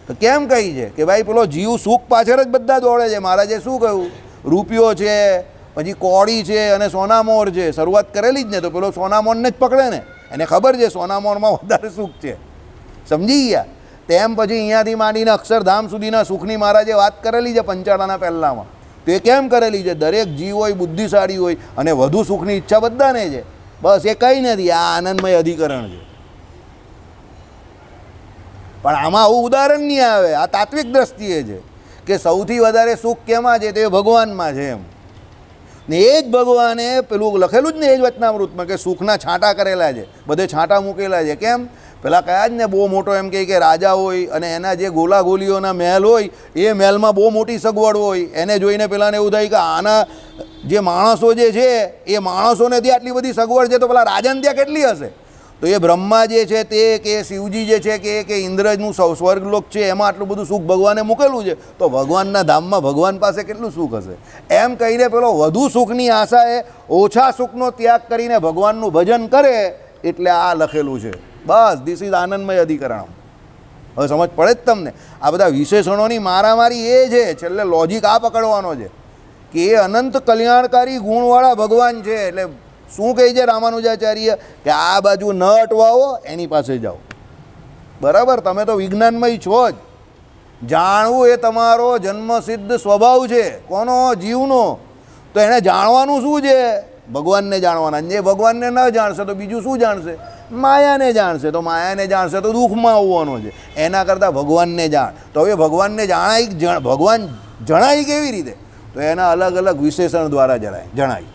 S1: તો કેમ કહી છે કે ભાઈ પેલો જીવ સુખ પાછળ જ બધા દોડે છે. મહારાજે શું કહ્યું? રૂપિયો છે, પછી કોળી છે અને સોનામોર છે. શરૂઆત કરેલી જ ને, તો પેલો સોનામોરને જ પકડે ને, એને ખબર છે સોનામોરમાં વધારે સુખ છે. સમજી ગયા? તેમ પછી અહીંયાથી માંડીને અક્ષરધામ સુધીના સુખની મહારાજે વાત કરેલી છે પંચાળાના પહેલાંમાં. તો એ કેમ કરેલી છે? દરેક જીવ હોય, બુદ્ધિશાળી હોય અને વધુ સુખની ઈચ્છા બધાને છે. બસ એ કંઈ નથી, આ આનંદમય અધિકરણ છે. પણ આમાં આવું ઉદાહરણ નહીં આવે. આ તાત્વિક દ્રષ્ટિએ છે કે સૌથી વધારે સુખ કેમાં છે? તે ભગવાનમાં છે એમ. ને એ જ ભગવાને પેલું લખેલું જ ને એ જ વચનામૃતમાં કે સુખના છાંટા કરેલા છે, બધે છાંટા મૂકેલા છે. કેમ? પેલા કયા જ ને બહુ મોટો એમ કહે કે રાજા હોય અને એના જે ગોલાગોલીઓના મહેલ હોય એ મહેલમાં બહુ મોટી સગવડ હોય, એને જોઈને પેલાને એવું થાય કે આના જે માણસો જે છે એ માણસોને ત્યાં આટલી બધી સગવડ છે તો પેલા રાજાને ત્યાં કેટલી હશે? તો એ બ્રહ્મા જે છે તે કે શિવજી જે છે કે ઇન્દ્રનું સ્વર્ગલોક છે એમાં આટલું બધું સુખ ભગવાને મૂકેલું છે, તો ભગવાનના ધામમાં ભગવાન પાસે કેટલું સુખ હશે? એમ કહીને પેલો વધુ સુખની આશાએ ઓછા સુખનો ત્યાગ કરીને ભગવાનનું ભજન કરે, એટલે આ લખેલું છે. બસ, ધીસ ઇઝ આનંદમય અધિકરણ. હવે સમજ પડે જ તમને? આ બધા વિશેષણોની મારામારી એ છે, છેલ્લે લોજિક આ પકડવાનો છે કે એ અનંત કલ્યાણકારી ગુણવાળા ભગવાન છે. એટલે શું કહે છે રામાનુજાચાર્ય કે આ બાજુ ન અટવાવો, એની પાસે જાઓ. બરાબર, તમે તો વિજ્ઞાનમય છો જ. જાણવું એ તમારો જન્મસિદ્ધ સ્વભાવ છે. કોનો? જીવનો. તો એને જાણવાનું શું છે? ભગવાનને જાણવાના. જે ભગવાનને ન જાણશે તો બીજું શું જાણશે? માયાને જાણશે. તો માયાને જાણશે તો દુઃખમાં આવવાનો છે. એના કરતાં ભગવાનને જાણ. તો હવે ભગવાનને ભગવાન જણાય કેવી રીતે? તો એના અલગ અલગ વિશેષણ દ્વારા જણાય.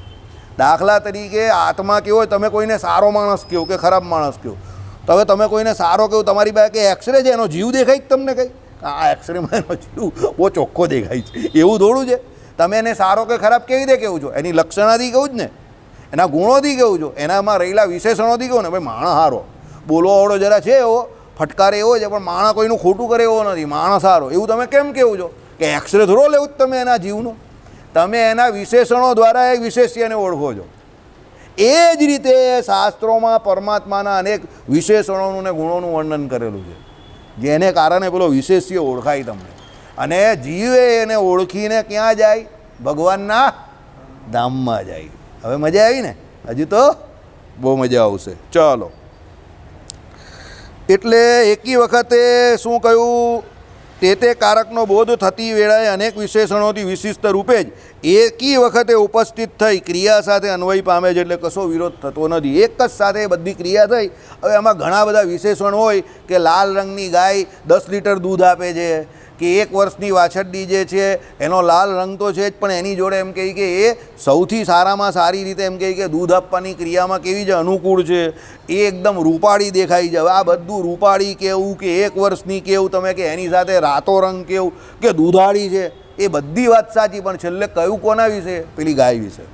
S1: દાખલા તરીકે આત્મા કેવો હોય, તમે કોઈને સારો માણસ કહો કે ખરાબ માણસ કહો, તો હવે તમે કોઈને સારો કહો, તમારી પાસે કે એક્સરે છે, એનો જીવ દેખાય તમને કંઈ? આ એક્સરેમાં એનો જીવ બહુ ચોખ્ખો દેખાય છે, એવું થોડું છે. તમે એને સારો કે ખરાબ કેવી રીતે કહું છો? એની લક્ષણાથી કહું જ ને, એના ગુણોથી કહું છું, એનામાં રહેલા વિશેષણોથી કહું ને. ભાઈ માણસ સારો, બોલવાવાળો જરા છે એવો, ફટકારે એવો છે, પણ માણસ કોઈનું ખોટું કરે એવો નથી, માણસ સારો, એવું તમે કેમ કહું છો? કે એક્સરે થોડો લેવું જ તમે એના જીવનો? તમે એના વિશેષણો દ્વારા એ વિશેષ્યને ઓળખો છો. એ જ રીતે શાસ્ત્રોમાં પરમાત્માના અનેક વિશેષણોનું ને ગુણોનું વર્ણન કરેલું છે, જેને કારણે પેલો વિશેષ્ય ઓળખાય તમને. અને જીવે એને ઓળખીને ક્યાં જાય? ભગવાનના ધામમાં જાય. હવે મજા આવી ને? હજુ તો બહુ મજા આવશે. ચાલો, એટલે એકી વખતે શું કહ્યું? તે કારકનો બોધ થતી વેળાએ અનેક વિશેષણોથી વિશિષ્ટ રૂપે જ એકી વખતે ઉપસ્થિત થઈ ક્રિયા સાથે અન્વય પામે છે. એટલે કશો વિરોધ થતો નથી. એક જ સાથે બધી ક્રિયા થઈ. હવે આમાં ઘણા બધા વિશેષણ હોય કે લાલ રંગની ગાય 10 લીટર દૂધ આપે છે, કે 1 વર્ષની વાછરડી જે છે એનો લાલ રંગ તો છે જ, પણ એની જોડે એમ કહે કે એ સૌથી સારામાં સારી રીતે એમ કહે કે દૂધ આપવાની ક્રિયામાં કેવી છે? અનુકૂળ છે. એ એકદમ રૂપાળી દેખાય છે. હવે આ બધું રૂપાળી કેવું કે 1 વર્ષની કેવું, તમે કે એની સાથે રાતો રંગ કેવું કે દૂધાળી છે, એ બધી વાત સાચી, પણ છેલ્લે કયું કોના વિશે? પેલી ગાય વિશે.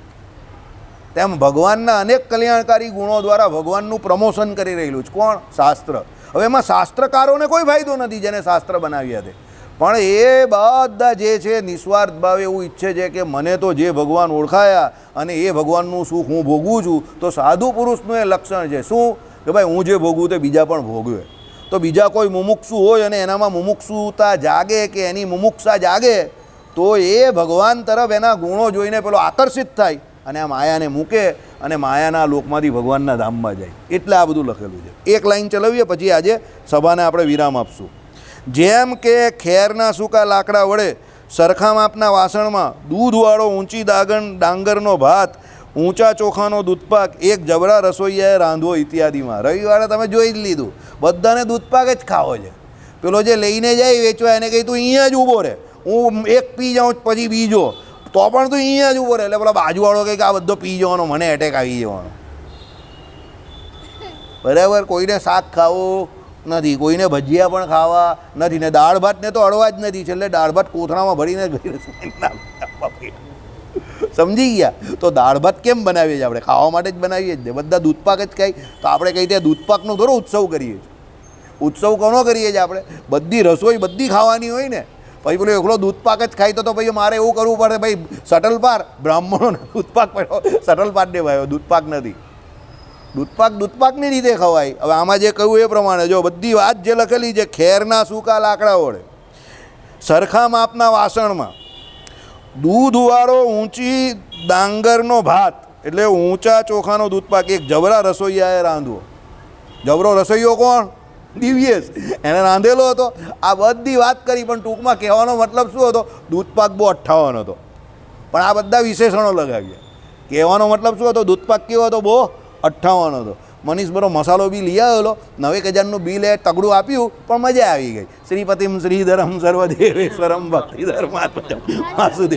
S1: તેમ ભગવાનના અનેક કલ્યાણકારી ગુણો દ્વારા ભગવાનનું પ્રમોશન કરી રહેલું છે. કોણ? શાસ્ત્ર. હવે એમાં શાસ્ત્રકારોને કોઈ ફાયદો નથી જેને શાસ્ત્ર બનાવ્યા છે, પણ એ બધા જે છે નિસ્વાર્થ ભાવે એવું ઈચ્છે છે કે મને તો જે ભગવાન ઓળખાયા અને એ ભગવાનનું સુખ હું ભોગવું છું. તો સાધુ પુરુષનું એ લક્ષણ છે. શું? કે ભાઈ હું જે ભોગવું તે બીજા પણ ભોગવે. તો બીજા કોઈ મુમુક્ષુ હોય અને એનામાં મુમુક્ષુતા જાગે કે એની મુમુક્ષા જાગે, તો એ ભગવાન તરફ એના ગુણો જોઈને પેલો આકર્ષિત થાય અને આ માયાને મૂકે અને માયાના લોકમાંથી ભગવાનના ધામમાં જાય. એટલે આ બધું લખેલું છે. એક લાઈન ચલાવીએ, પછી આજે સભાને આપણે વિરામ આપશું. જેમ કે ખેરના સૂકા લાકડા વડે સરખા માપના વાસણમાં દૂધવાળો ઊંચી ડાંગરનો ભાત, ઊંચા ચોખાનો દૂધપાક એક જબરા રસોઈયાએ રાંધવો ઇત્યાદિમાં. રવિવારે તમે જોઈ જ લીધું, બધાને દૂધપાક જ ખાવો છે. પેલો જે લઈને જાય વેચવા એને કહી તું અહીંયા જ ઊભો રહે, હું એક પી જાઉં પછી બીજો, તો પણ તું અહીંયા જ ઊભો રહે. એટલે પેલા બાજુવાળો કહે કે આ બધો પી જવાનો, મને એટેક આવી જવાનો. બરાબર? કોઈને શાક ખાવું નથી, કોઈને ભજીયા પણ ખાવા નથી, ને દાળ ભાતને તો અડવા જ નથી. છેલ્લે દાળ ભાત કોથળામાં ભરીને સમજી ગયા? તો દાળ ભાત કેમ બનાવીએ છીએ? આપણે ખાવા માટે જ બનાવીએ જ. બધા દૂધપાક જ ખાય. તો આપણે કહી દઈએ દૂધપાકનો થોડો ઉત્સવ કરીએ છીએ. ઉત્સવ કોનો કરીએ છીએ આપણે? બધી રસોઈ બધી ખાવાની હોય ને. પછી પેલો એકલો દૂધપાક જ ખાય તો પછી મારે એવું કરવું પડે, ભાઈ શટલ પાર બ્રાહ્મણોને દૂધપાક પડ્યો, શટલ પાર દેવાયો, દૂધપાક નથી. દૂધપાકની રીતે ખવાય. હવે આમાં જે કહ્યું એ પ્રમાણે જો બધી વાત જે લખેલી છે, ખેરના સૂકા લાકડા વડે સરખા માપના વાસણમાં દૂધવાળો ઊંચી ડાંગરનો ભાત, એટલે ઊંચા ચોખાનો દૂધપાક એક જબરા રસોઈયાએ રાંધવો. જબરો રસોઈયો કોણ? દિવ્યેશ. એને રાંધેલો હતો. આ બધી વાત કરી, પણ ટૂંકમાં કહેવાનો મતલબ શું હતો? દૂધપાક બહુ 58 હતો, પણ આ બધા વિશેષણો લગાવ્યા. કહેવાનો મતલબ શું હતો? દૂધપાક કેવો હતો? બહુ 58 હતો. મનીષ બરો મસાલો બી લઈ આવેલો, 9000નું બિલ એ તગડું આપ્યું, પણ મજા આવી ગઈ. શ્રીપતિમ શ્રીધરમ સર્વદેવેશ્વરમ ભક્તિધર્માત્મજમ વાસુદેવ